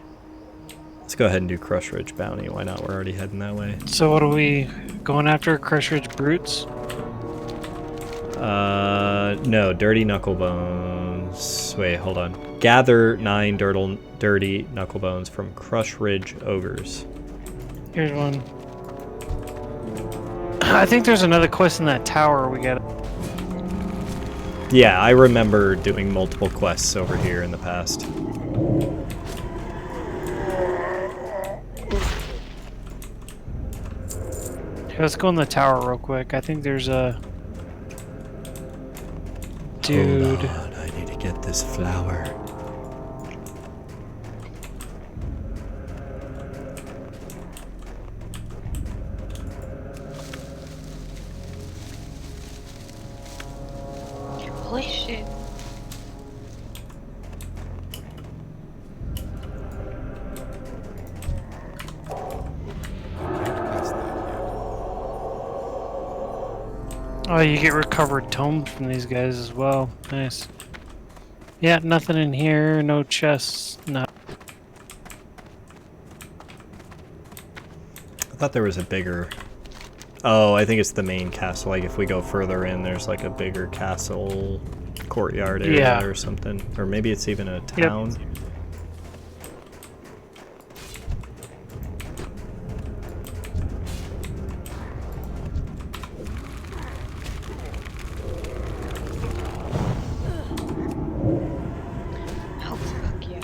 Let's go ahead and do Crush Ridge Bounty. Why not? We're already heading that way. So what are we going after? Crush Ridge Brutes? No, Dirty Knucklebones. Wait, hold on. Gather 9 dirty Knucklebones from Crush Ridge Ogres. Here's one. I think there's another quest in that tower we got. Yeah, I remember doing multiple quests over here in the past. Here, let's go in the tower real quick. I think there's a dude. Hold on, I need to get this flower. Holy shit. Oh, you get recovered tomes from these guys as well. Nice. Yeah, nothing in here. No chests. No. I thought there was a bigger... Oh, I think it's the main castle. Like, if we go further in, there's like a bigger castle courtyard area Yeah. or something. Or maybe it's even a town. Oh, fuck yeah.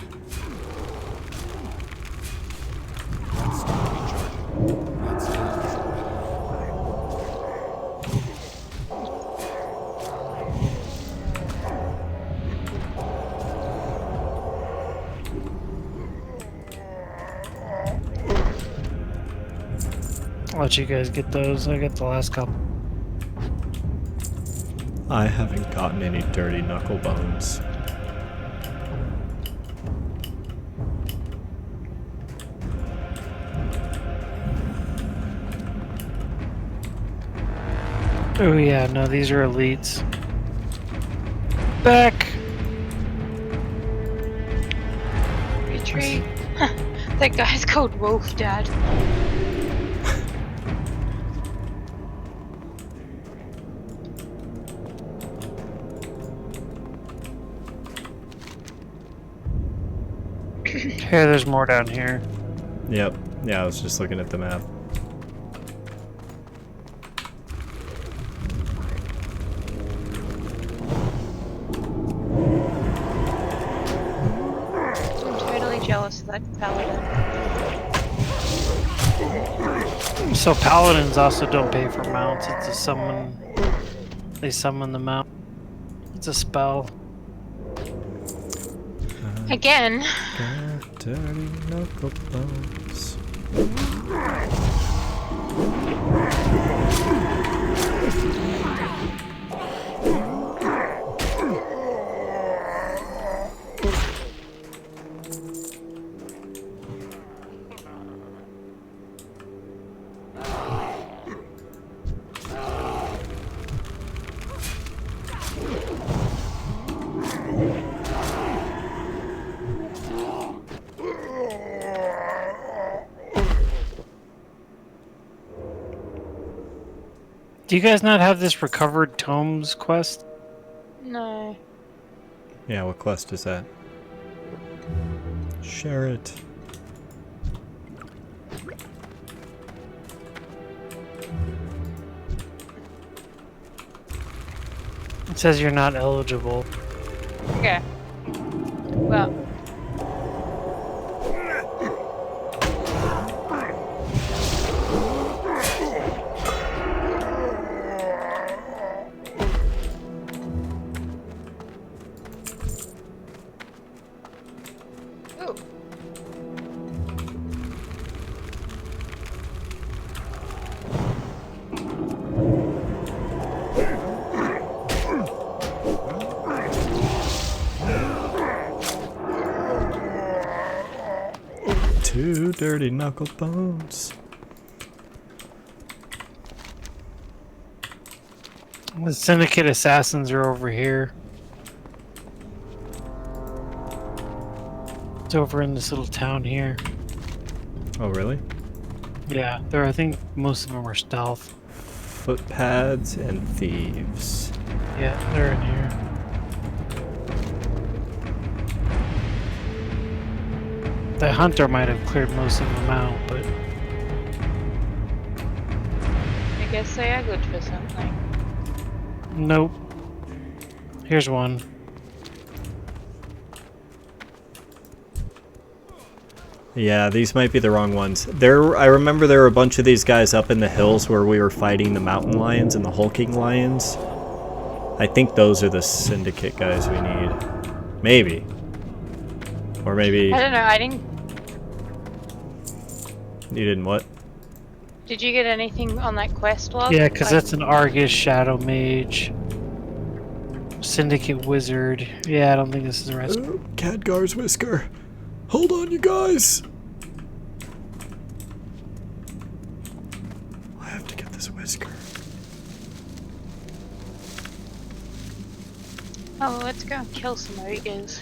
I'll let you guys get those. I got the last couple. I haven't gotten any dirty knuckle bones. Oh yeah, no, these are elites. Back. Retreat. That guy's called Wolf, Dad. Here, there's more down here. Yep. Yeah, I was just looking at the map. I'm totally jealous of that paladin. So paladins also don't pay for mounts. It's a summon. They summon the mount. It's a spell. Again. Got dirty knuckle bones. Do you guys not have this recovered tomes quest? No. Yeah, what quest is that? Share it. It says you're not eligible. Okay. Well. Ooh. Two dirty knuckle bones. The Syndicate assassins are over here. It's over in this little town here. Oh, really? Yeah, there. I think most of them are stealth. Footpads and thieves. Yeah, they're in here. The hunter might have cleared most of them out, but I guess they are good for something. nope. Here's one. Yeah, these might be the wrong ones. I remember there were a bunch of these guys up in the hills where we were fighting the mountain lions and the hulking lions. I think those are the syndicate guys we need. Maybe. Or maybe... I don't know, I didn't... You didn't what? Did you get anything on that quest log? Yeah, because Like- that's an Argus Shadow Mage. Syndicate Wizard. Yeah, I don't think this is the right. Khadgar's whisker. Hold on, you guys. I have to get this whisker. Oh, let's go and kill some ogres.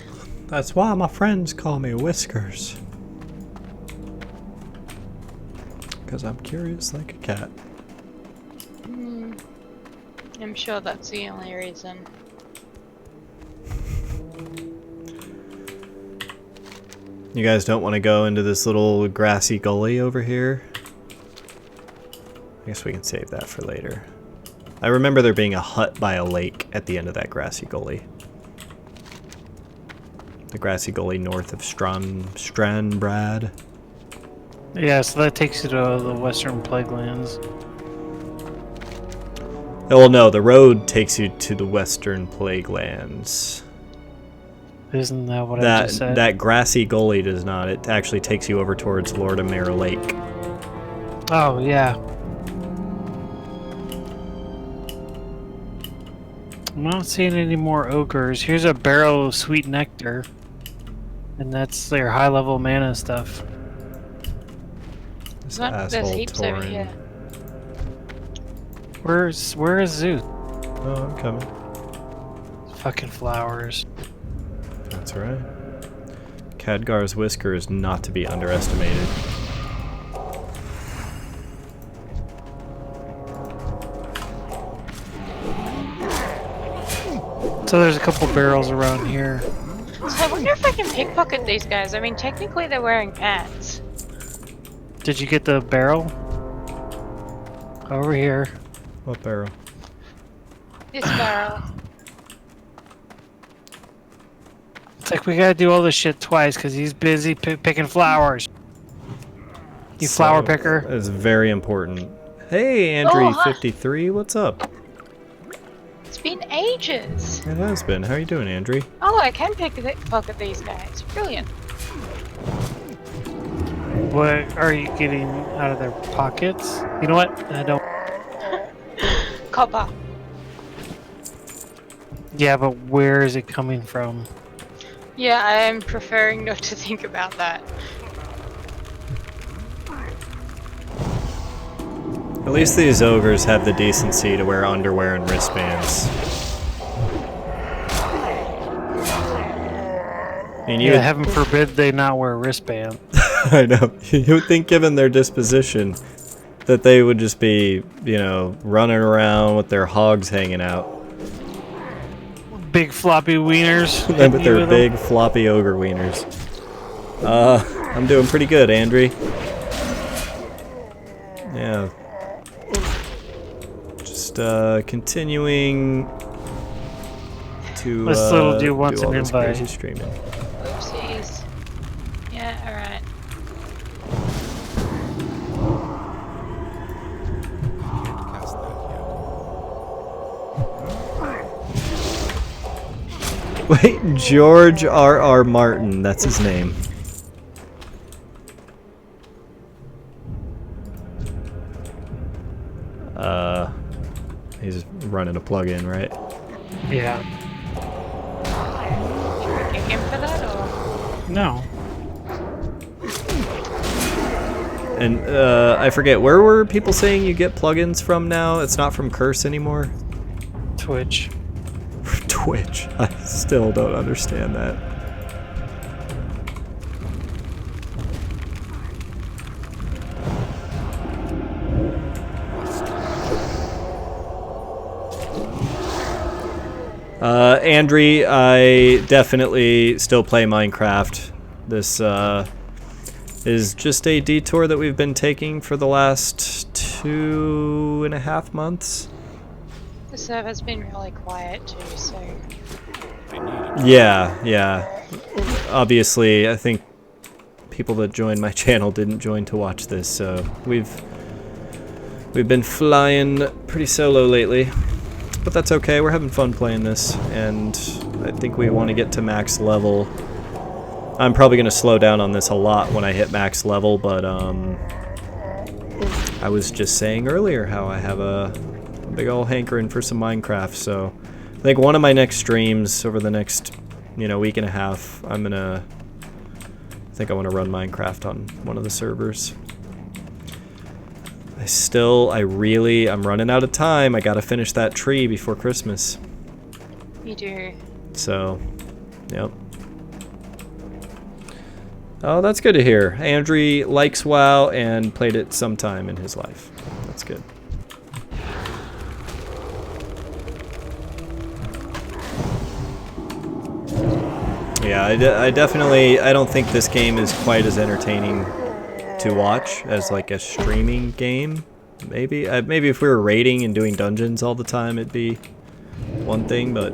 That's why my friends call me Whiskers. Because I'm curious like a cat. I'm sure that's the only reason. You guys don't want to go into this little grassy gully over here? I guess we can save that for later. I remember there being a hut by a lake at the end of that grassy gully. The grassy gully north of Strandbrad. Yeah, so that takes you to the Western Plaguelands. Oh, well, no, the road takes you to the Western Plaguelands. Isn't that what I just said? That grassy gully does not. It actually takes you over towards Lordamere Lake. Oh, yeah. I'm not seeing any more ogres. Here's a barrel of sweet nectar. And that's their high-level mana stuff. This There's asshole heaps over Torin. here. Where is Zeus? Oh, I'm coming. Fucking flowers. That's right. Khadgar's whisker is not to be underestimated. So there's a couple barrels around here. So I wonder if I can pickpocket these guys. I mean, technically they're wearing pants. Did you get the barrel? Over here. What barrel? This barrel. It's like we gotta do all this shit twice because he's busy picking flowers. You flower picker. It's very important. Hey, Oh, hi. Andrew53, what's up? It's been ages. It has been. How are you doing, Andrew? Oh, I can pickpocket these guys. Brilliant. What are you getting out of their pockets? You know what? I don't. Copper. Yeah, but where is it coming from? Yeah, I'm preferring not to think about that. At least these ogres have the decency to wear underwear and wristbands. And you Yeah, heaven forbid they not wear a wristband. I know. You would think, given their disposition, that they would just be, you know, running around with their hogs hanging out. Big floppy wieners. Them with hitting you their big floppy ogre wieners. I'm doing pretty good, Andrew. Yeah. Just continuing to This little dude wants do all an this invite. crazy streaming. Oopsies. Yeah, alright. Wait, George R.R. Martin, that's his name. He's running a plug-in, right? Yeah. Should we kick him for that, or...? No. And I forget, where were people saying you get plugins from now? It's not from Curse anymore? Twitch. Twitch. I still don't understand that. Andrew, I definitely still play Minecraft. This is just a detour that we've been taking for the last 2.5 months. The server's been really quiet too, so... Yeah. Obviously, I think people that joined my channel didn't join to watch this, so we've been flying pretty solo lately. But that's okay, we're having fun playing this, and I think we want to get to max level. I'm probably going to slow down on this a lot when I hit max level, but I was just saying earlier how I have a big ol' hankering for some Minecraft, so I think one of my next streams over the next, week and a half, I think I want to run Minecraft on one of the servers. I'm running out of time. I gotta finish that tree before Christmas. You do. So, yep. Oh, that's good to hear. Andrew likes WoW and played it sometime in his life. That's good. Yeah, I definitely, I don't think this game is quite as entertaining to watch as like a streaming game. Maybe if we were raiding and doing dungeons all the time, it'd be one thing, but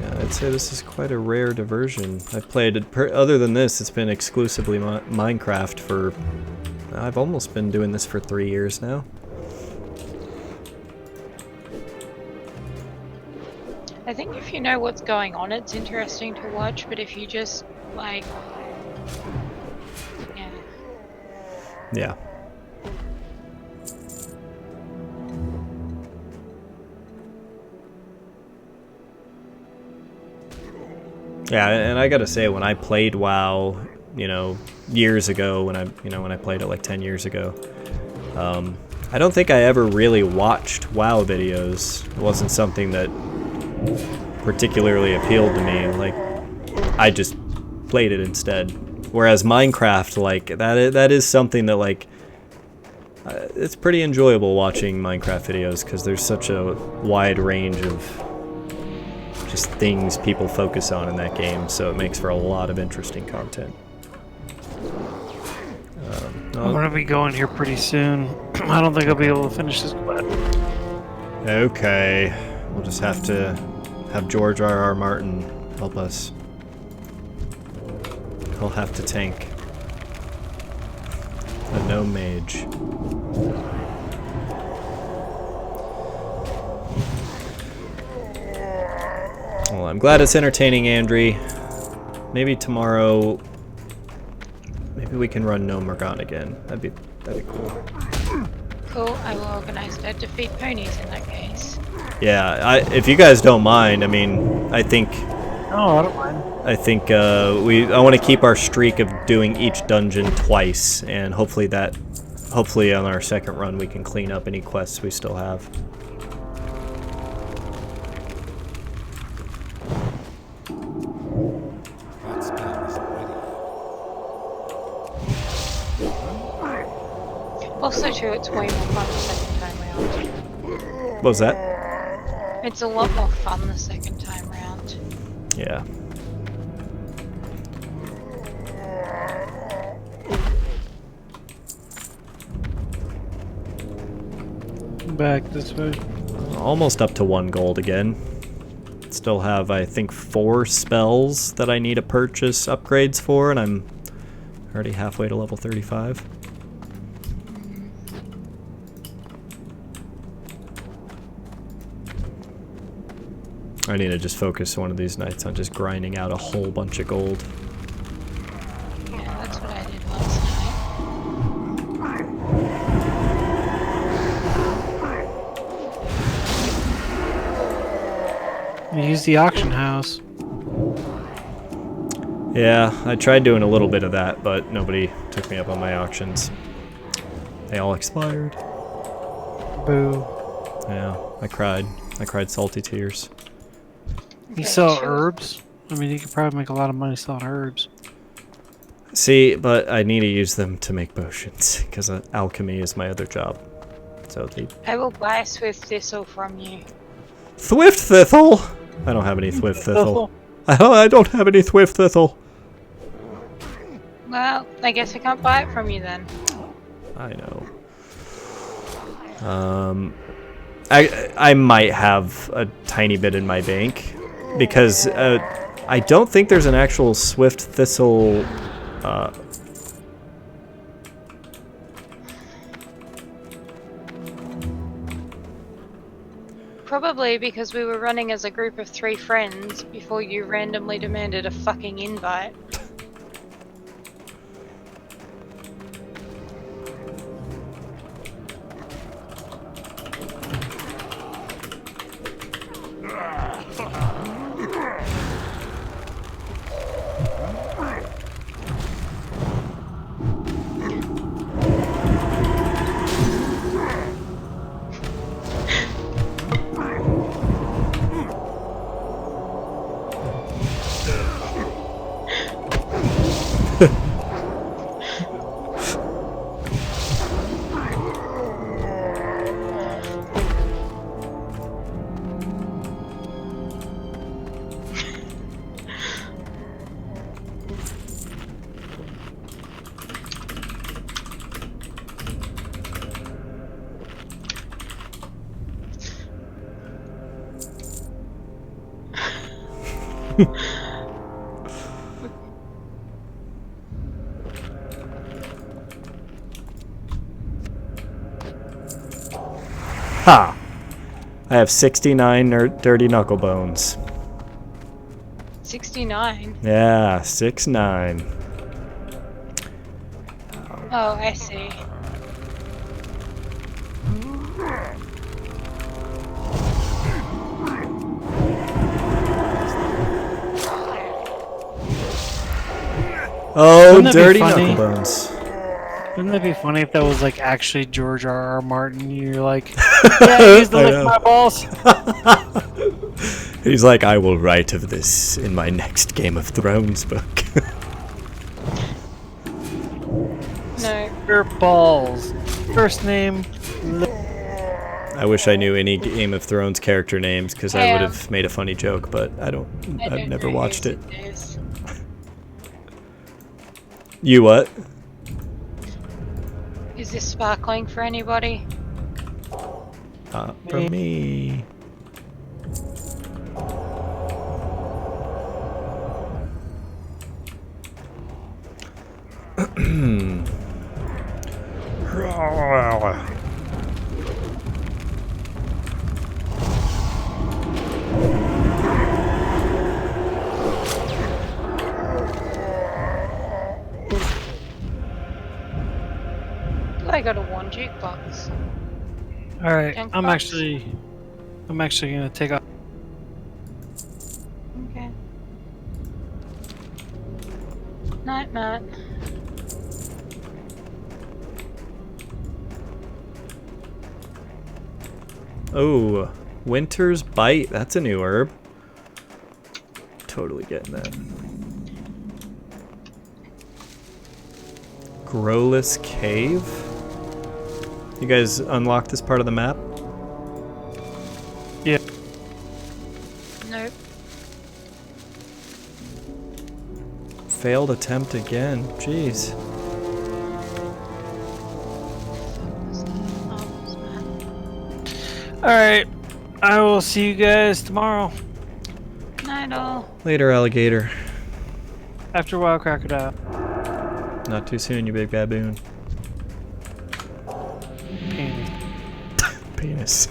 yeah, I'd say this is quite a rare diversion. I've played it, other than this, it's been exclusively Minecraft for, I've almost been doing this for 3 years now. I think if you know what's going on, it's interesting to watch, but if you just, like, yeah. Yeah. Yeah, and I gotta say, when I played WoW, you know, years ago, when I played it like 10 years ago, I don't think I ever really watched WoW videos. It wasn't something that particularly appealed to me. Like, I just played it instead. Whereas Minecraft, like, that is something that, like, it's pretty enjoyable watching Minecraft videos because there's such a wide range of just things people focus on in that game, so it makes for a lot of interesting content. I'm gonna be going here pretty soon. I don't think I'll be able to finish this quest. Okay, we'll just have to have George R.R. Martin help us. He'll have to tank. A gnome mage. Well, I'm glad it's entertaining, Andrew. Maybe tomorrow, maybe we can run Gnome Morgan again. That'd be cool. Cool, I will organize to defeat ponies in that case. Yeah, if you guys don't mind, I mean, I think No, I don't mind. I think I want to keep our streak of doing each dungeon twice, and hopefully on our second run we can clean up any quests we still have. Also, too, it's way more fun the second time round. What was that? It's a lot more fun the second time round. Yeah. Back this way. Almost up to 1 gold again. Still have, I think, 4 spells that I need to purchase upgrades for, and I'm already halfway to level 35. I need to just focus one of these nights on just grinding out a whole bunch of gold. Yeah, that's what I did last night. Use the auction house. Yeah, I tried doing a little bit of that, but nobody took me up on my auctions. They all expired. Boo. Yeah, I cried. I cried salty tears. You Okay, sell sure. herbs? I mean, you could probably make a lot of money selling herbs. See, but I need to use them to make potions, because alchemy is my other job. So the I will buy a Swift Thistle from you. Thwift Thistle! I don't have any Thwift Thistle. I don't have any Thwift Thistle. Well, I guess I can't buy it from you then. I know. I might have a tiny bit in my bank, because I don't think there's an actual Swift Thistle Probably because we were running as a group of 3 friends before you randomly demanded a fucking invite. Ha! I have 69 dirty knuckle bones. 69. Yeah, 6'9". Oh, I see. Oh, Wouldn't that be dirty funny? knuckle bones. Wouldn't that be funny if that was like actually George R. Martin? You're like, yeah, I used to I lick know. my balls. He's like, I will write of this in my next Game of Thrones book. No. Your balls. First name. I wish I knew any Game of Thrones character names because I would have made a funny joke, but I've don't never know watched whose it. is. You what? Is this sparkling for anybody? From me. I got a one jukebox. All right, Junk I'm box. actually gonna take off. Okay. Night, Matt. Oh, Winter's Bite. That's a new herb. Totally getting that. Growless Cave? You guys unlocked this part of the map? Yeah. Nope. Failed attempt again. Jeez. All right, I will see you guys tomorrow Night all. Later, alligator. after Wild Crocodile. Not too soon, you big baboon. Penis.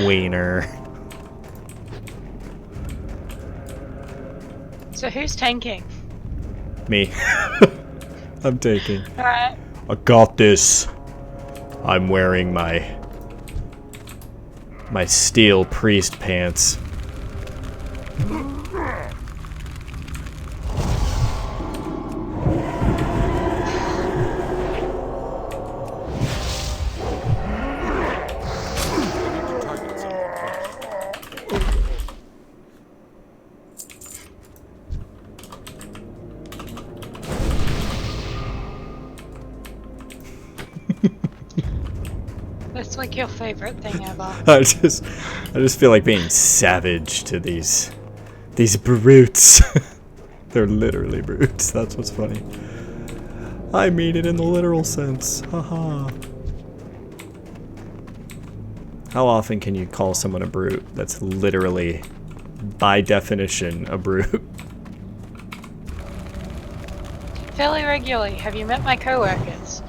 Wiener. So who's tanking? Me. I'm taking. Alright. I got this. I'm wearing my steel priest pants. That's like your favorite thing ever. I just feel like being savage to these brutes. They're literally brutes. That's what's funny. I mean it in the literal sense. Haha. How often can you call someone a brute that's literally, by definition, a brute? Fairly regularly. Have you met my coworkers?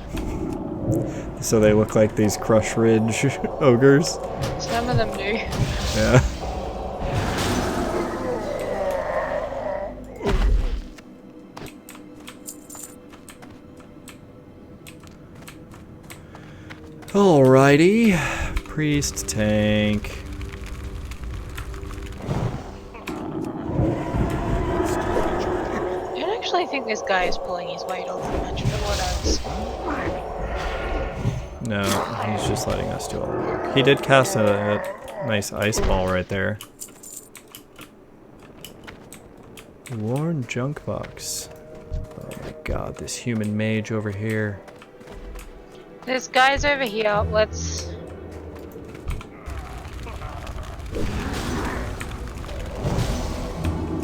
So they look like these Crush Ridge ogres? Some of them do. Yeah. Alrighty. Priest tank. I don't actually think this guy is pulling his weight all that much for what else. No, he's just letting us do all the work. He did cast a nice ice ball right there. Worn junk box. Oh my god, this human mage over here. There's guys over here. Let's.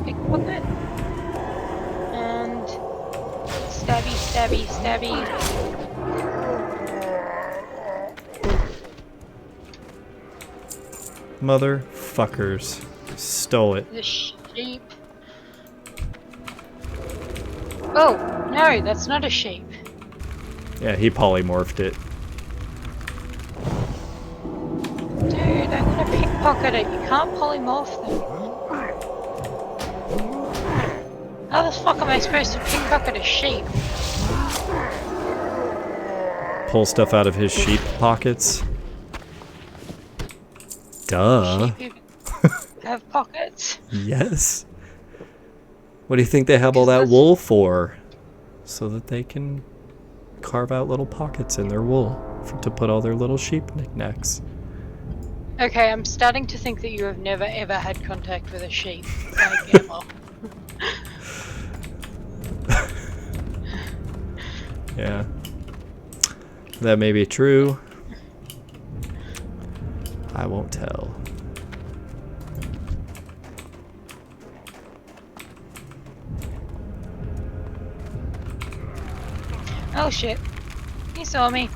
Pickpocket. And. Stabby, stabby, stabby. Motherfuckers. Stole it. The sheep. Oh, no, that's not a sheep. Yeah, he polymorphed it. Dude, I'm gonna pickpocket it. You can't polymorph them. How the fuck am I supposed to pickpocket a sheep? Pull stuff out of his sheep pockets. Duh. Sheep even have pockets? Yes. What do you think they have all that wool for? So that they can carve out little pockets in their wool to put all their little sheep knickknacks. Okay, I'm starting to think that you have never ever had contact with a sheep. Like, ever. Yeah. That may be true. I won't tell. Oh shit. He saw me.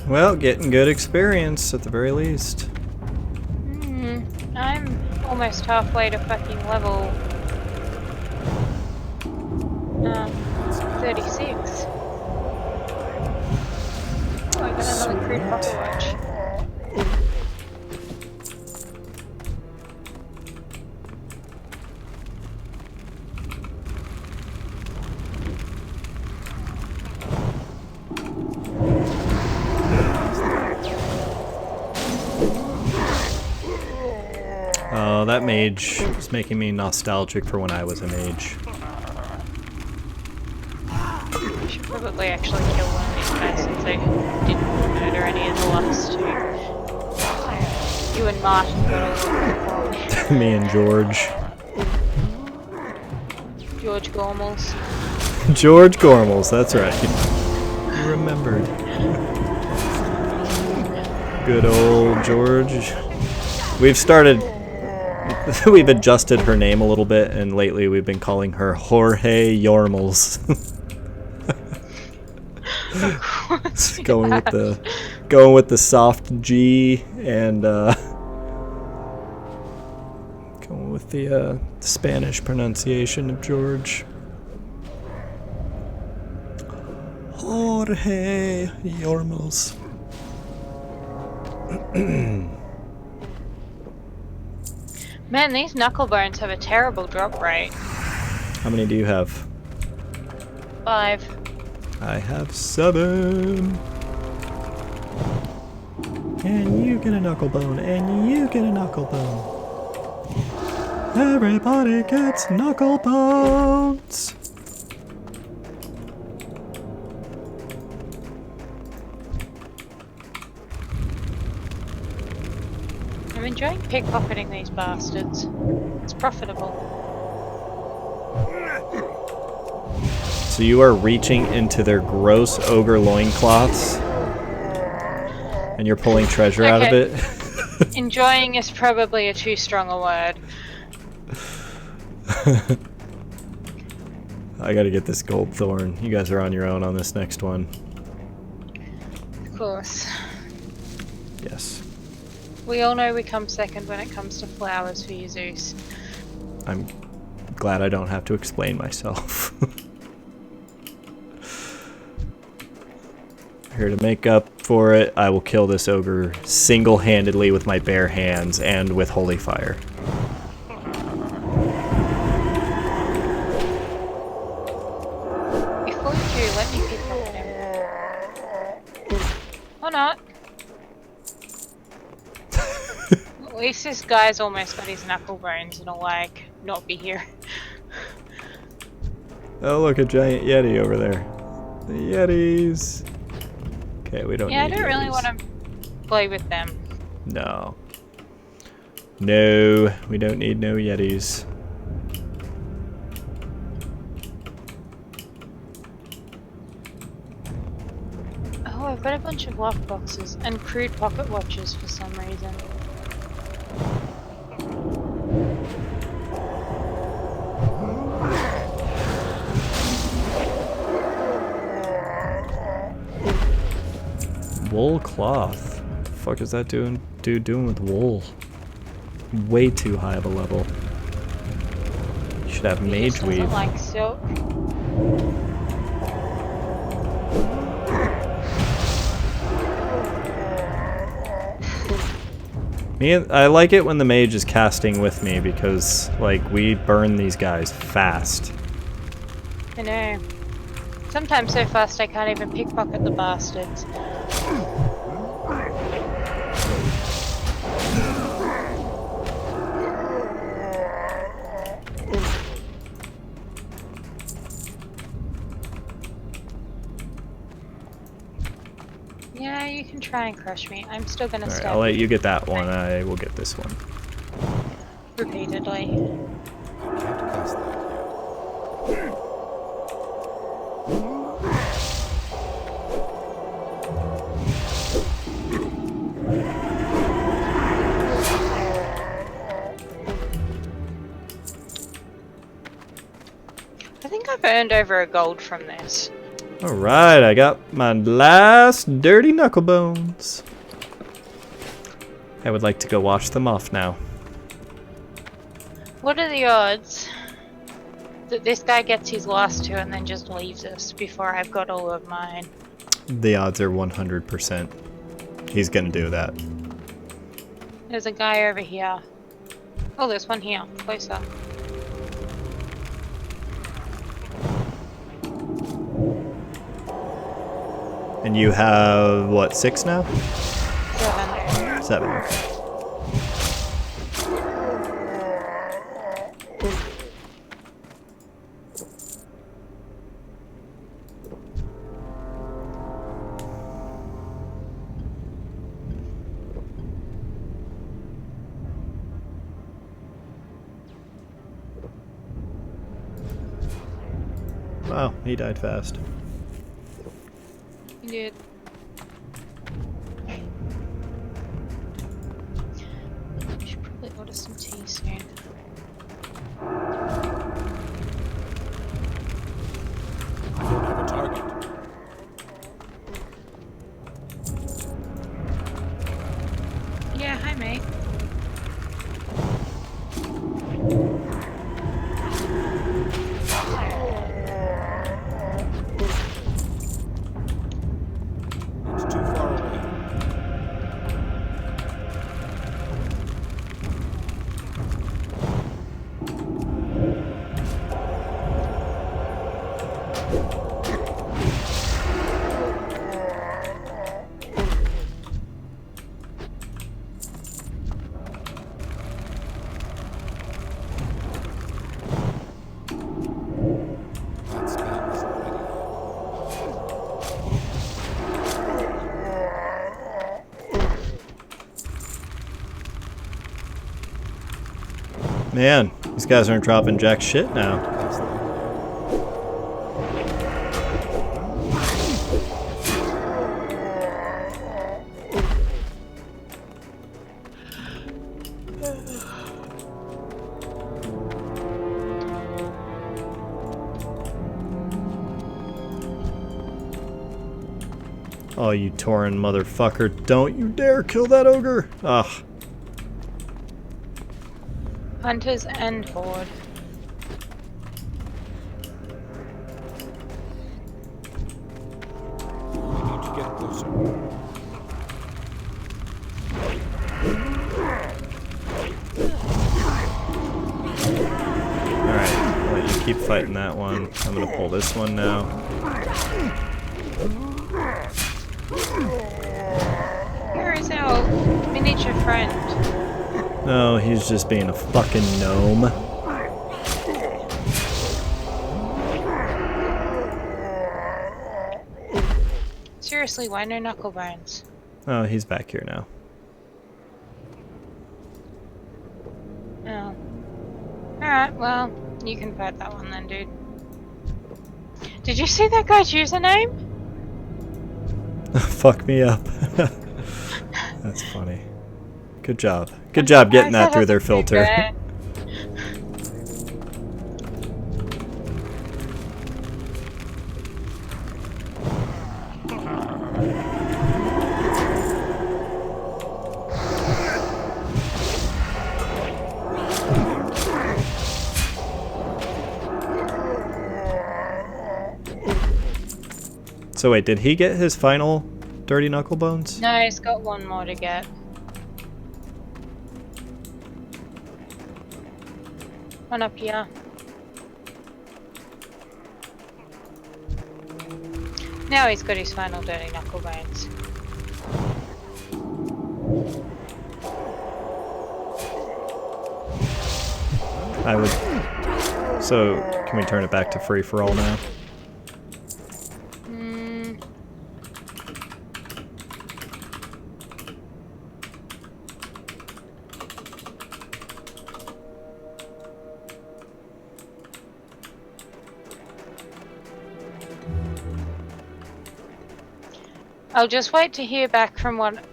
Well, getting good experience at the very least. I'm almost halfway to fucking level 36. Oh, I got another crude pocket watch. Oh, that mage is making me nostalgic for when I was a mage. I should probably actually kill one of these guys since they didn't murder any of the last two. You and Martin got a little Me and George. George Gormals. George Gormals, that's right. You remembered. Good old George. We've adjusted her name a little bit, and lately we've been calling her Jorge Yormals. Going with the soft G and going with the Spanish pronunciation of George. Jorge Yormals. Man, these knucklebones have a terrible drop rate. How many do you have? 5. I have 7. And you get a knucklebone, and you get a knucklebone. Everybody gets knucklebones. I'm enjoying pickpocketing these bastards. It's profitable. So you are reaching into their gross ogre loincloths, and you're pulling treasure out of it? Enjoying is probably a too strong a word. I gotta get this gold thorn. You guys are on your own on this next one. Of course. Yes. We all know we come second when it comes to flowers for you, Zeus. I'm glad I don't have to explain myself. Here to make up for it, I will kill this ogre single-handedly with my bare hands and with holy fire. Before you do, let me pickpocket him. Or not. At least this guy's almost got his knuckle bones and will, like, not be here. Oh, look, a giant yeti over there. The yetis. Okay, we don't need I don't yetis. really want to play with them. No. No, we don't need no yetis. Oh, I've got a bunch of lockboxes and crude pocket watches for some reason. Wool cloth. What the fuck is that dude doing with wool? Way too high of a level. You should have He mage just doesn't weave. like silk. I like it when the mage is casting with me because, like, we burn these guys fast. I know. Sometimes so fast I can't even pickpocket the bastards. Yeah, you can try and crush me. I'm still gonna Alright, stab I'll let you you get that one. I will get this one. repeatedly. I can't cast that yet. I think I've earned over a gold from this. Alright, I got my last dirty knuckle bones. I would like to go wash them off now. What are the odds that this guy gets his last two and then just leaves us before I've got all of mine? The odds are 100%. He's gonna do that. There's a guy over here. Oh, there's one here, closer. And you have, what, 6 now? 7. 7, okay. Wow, he died fast. You did. We should probably order some tea soon. I don't have a target. Yeah, hi mate. It's too far away. That spam is ready. Man, these guys aren't dropping jack shit now. Cast that. Oh, you Tauren motherfucker. Don't you dare kill that ogre! Ugh. Hunters and Horde. We need to get closer. Alright, I'll let you keep fighting that one. I'm gonna pull this one now. Here is our miniature friend. No, he's just being a fucking gnome. Seriously, why no knuckle bones? Oh, he's back here now. Oh. Alright, well, you can fight that one then, dude. Did you see that guy's username? Fuck me up. That's funny. Good job. Good job getting that through their filter. So wait, did he get his final dirty knuckle bones? No, he's got one more to get. One up here. Now he's got his final dirty knuckle bones. I would. So can we turn it back to free for all now? I'll just wait to hear back from what.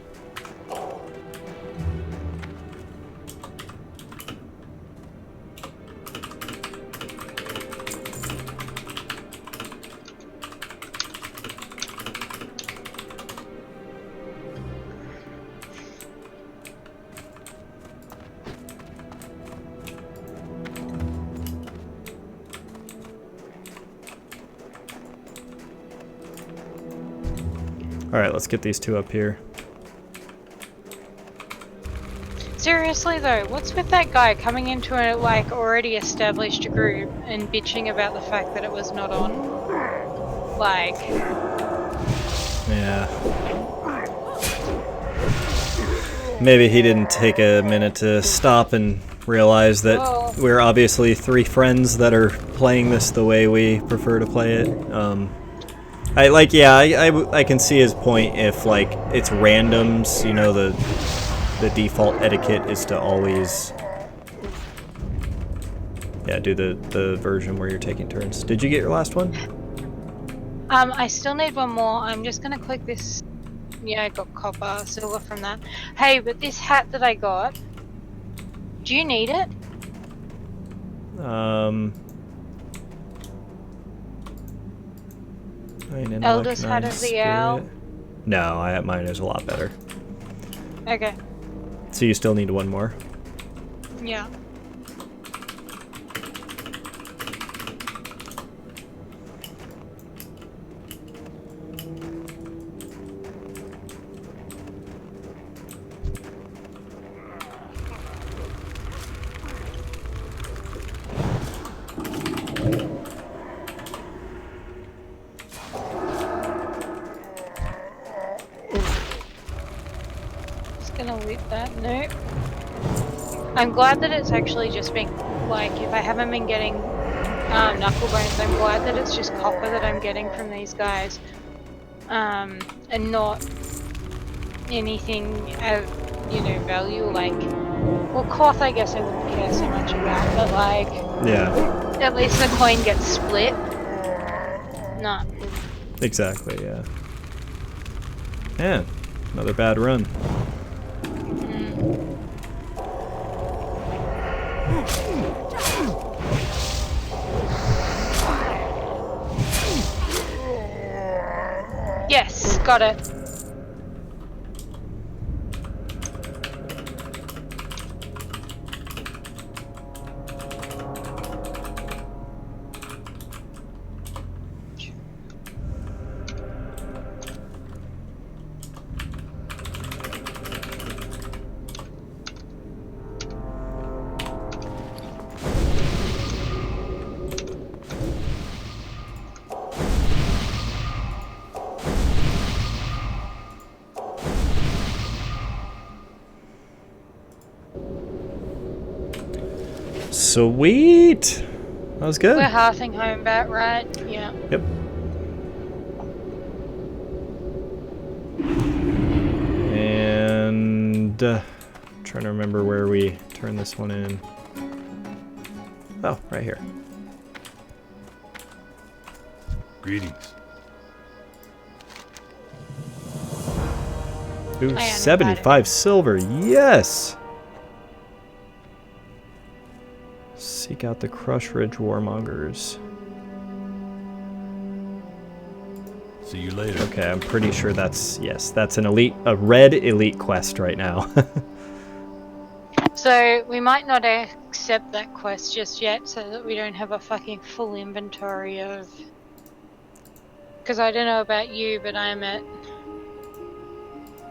Alright, let's get these two up here. Seriously though, what's with that guy coming into a like already established group and bitching about the fact that it was not on? Like, Yeah. Maybe he didn't take a minute to stop and realize that Whoa. we're obviously three friends that are playing this the way we prefer to play it. I can see his point if like it's randoms, you know, the default etiquette is to always do the version where you're taking turns. Did you get your last one? I still need one more. I'm just gonna click this. Yeah, I got copper, silver from that. Hey, but this hat that I got, do you need it? Elder's Hat of the Owl? No, mine is a lot better. Okay. So you still need one more? Yeah. Gonna loot that. Nope. I'm glad that it's actually just been like, if I haven't been getting knuckle bones, I'm glad that it's just copper that I'm getting from these guys, and not anything of value. Like, well, cloth I guess I wouldn't care so much about, but like, Yeah. at least the coin gets split. No. Exactly. Yeah. Yeah. Another bad run. Yes, got it. Sweet. That was good. We're halving home back, right? Yeah. Yep. And trying to remember where we turn this one in. Oh, right here. Greetings. Ooh, I 75 silver. Yes. Seek out the Crush Ridge Warmongers. See you later. Okay, I'm pretty sure that's a red elite quest right now. So we might not accept that quest just yet, so that we don't have a fucking full inventory of Because I don't know about you, but I'm at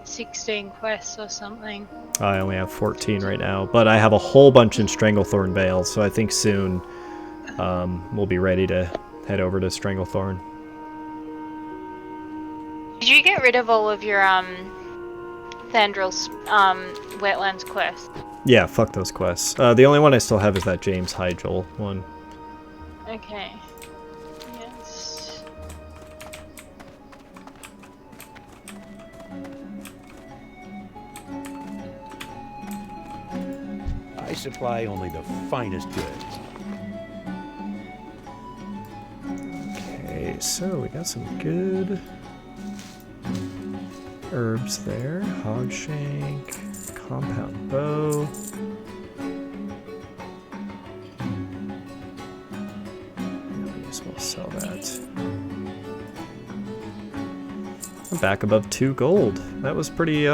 16 quests or something. I only have 14 right now, but I have a whole bunch in Stranglethorn Vale, so I think soon we'll be ready to head over to Stranglethorn. Did you get rid of all of your Thandril's wetlands quests? Yeah, fuck those quests. The only one I still have is that James Hygel one. Okay. Yes. I supply only the finest goods. Okay, so we got some good herbs there. Hogshank, compound bow. Might as well sell that. I'm back above 2 gold. That was pretty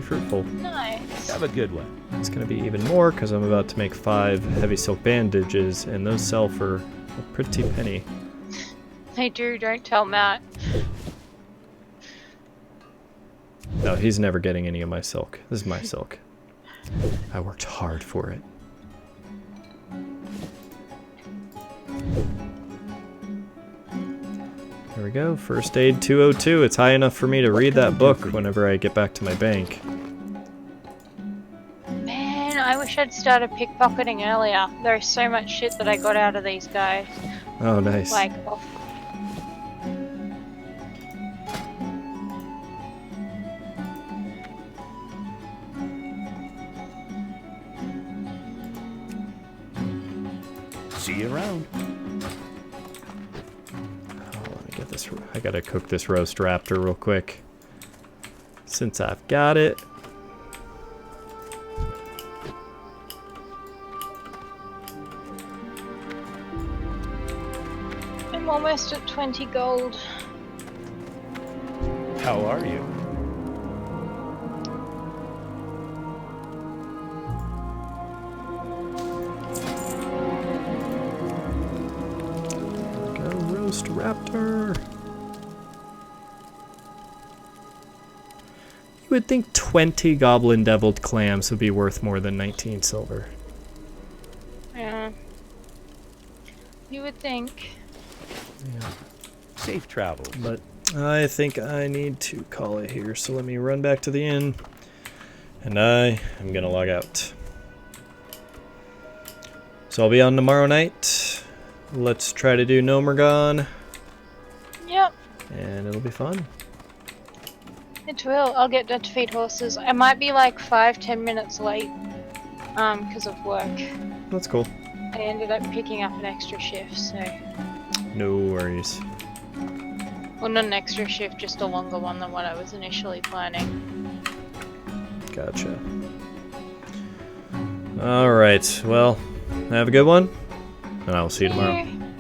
fruitful. Nice. Have a good one. It's gonna be even more because I'm about to make 5 heavy silk bandages, and those sell for a pretty penny. They do, don't tell Matt. No, he's never getting any of my silk. This is my silk. I worked hard for it. There we go. First aid 202. It's high enough for me to read that book whenever I get back to my bank. Man, I wish I'd started pickpocketing earlier. There's so much shit that I got out of these guys. Oh, nice. Like, off. See you around. Oh, let me get this. I gotta cook this roast raptor real quick. Since I've got it. I'm almost at 20 gold. How are you? Go roast raptor. You would think 20 goblin deviled clams would be worth more than 19 silver. Yeah. You would think. Yeah. Safe travels. But I think I need to call it here, so let me run back to the inn, and I am gonna log out. So I'll be on tomorrow night. Let's try to do Nomergon, Yep, and it'll be fun. it will. I'll get done to feed horses. I might be like 5-10 minutes late, because of work. That's cool. I ended up picking up an extra shift, so... No worries. Well, not an extra shift, just a longer one than what I was initially planning. Gotcha. Alright, well, have a good one, and I will see you tomorrow. Yeah.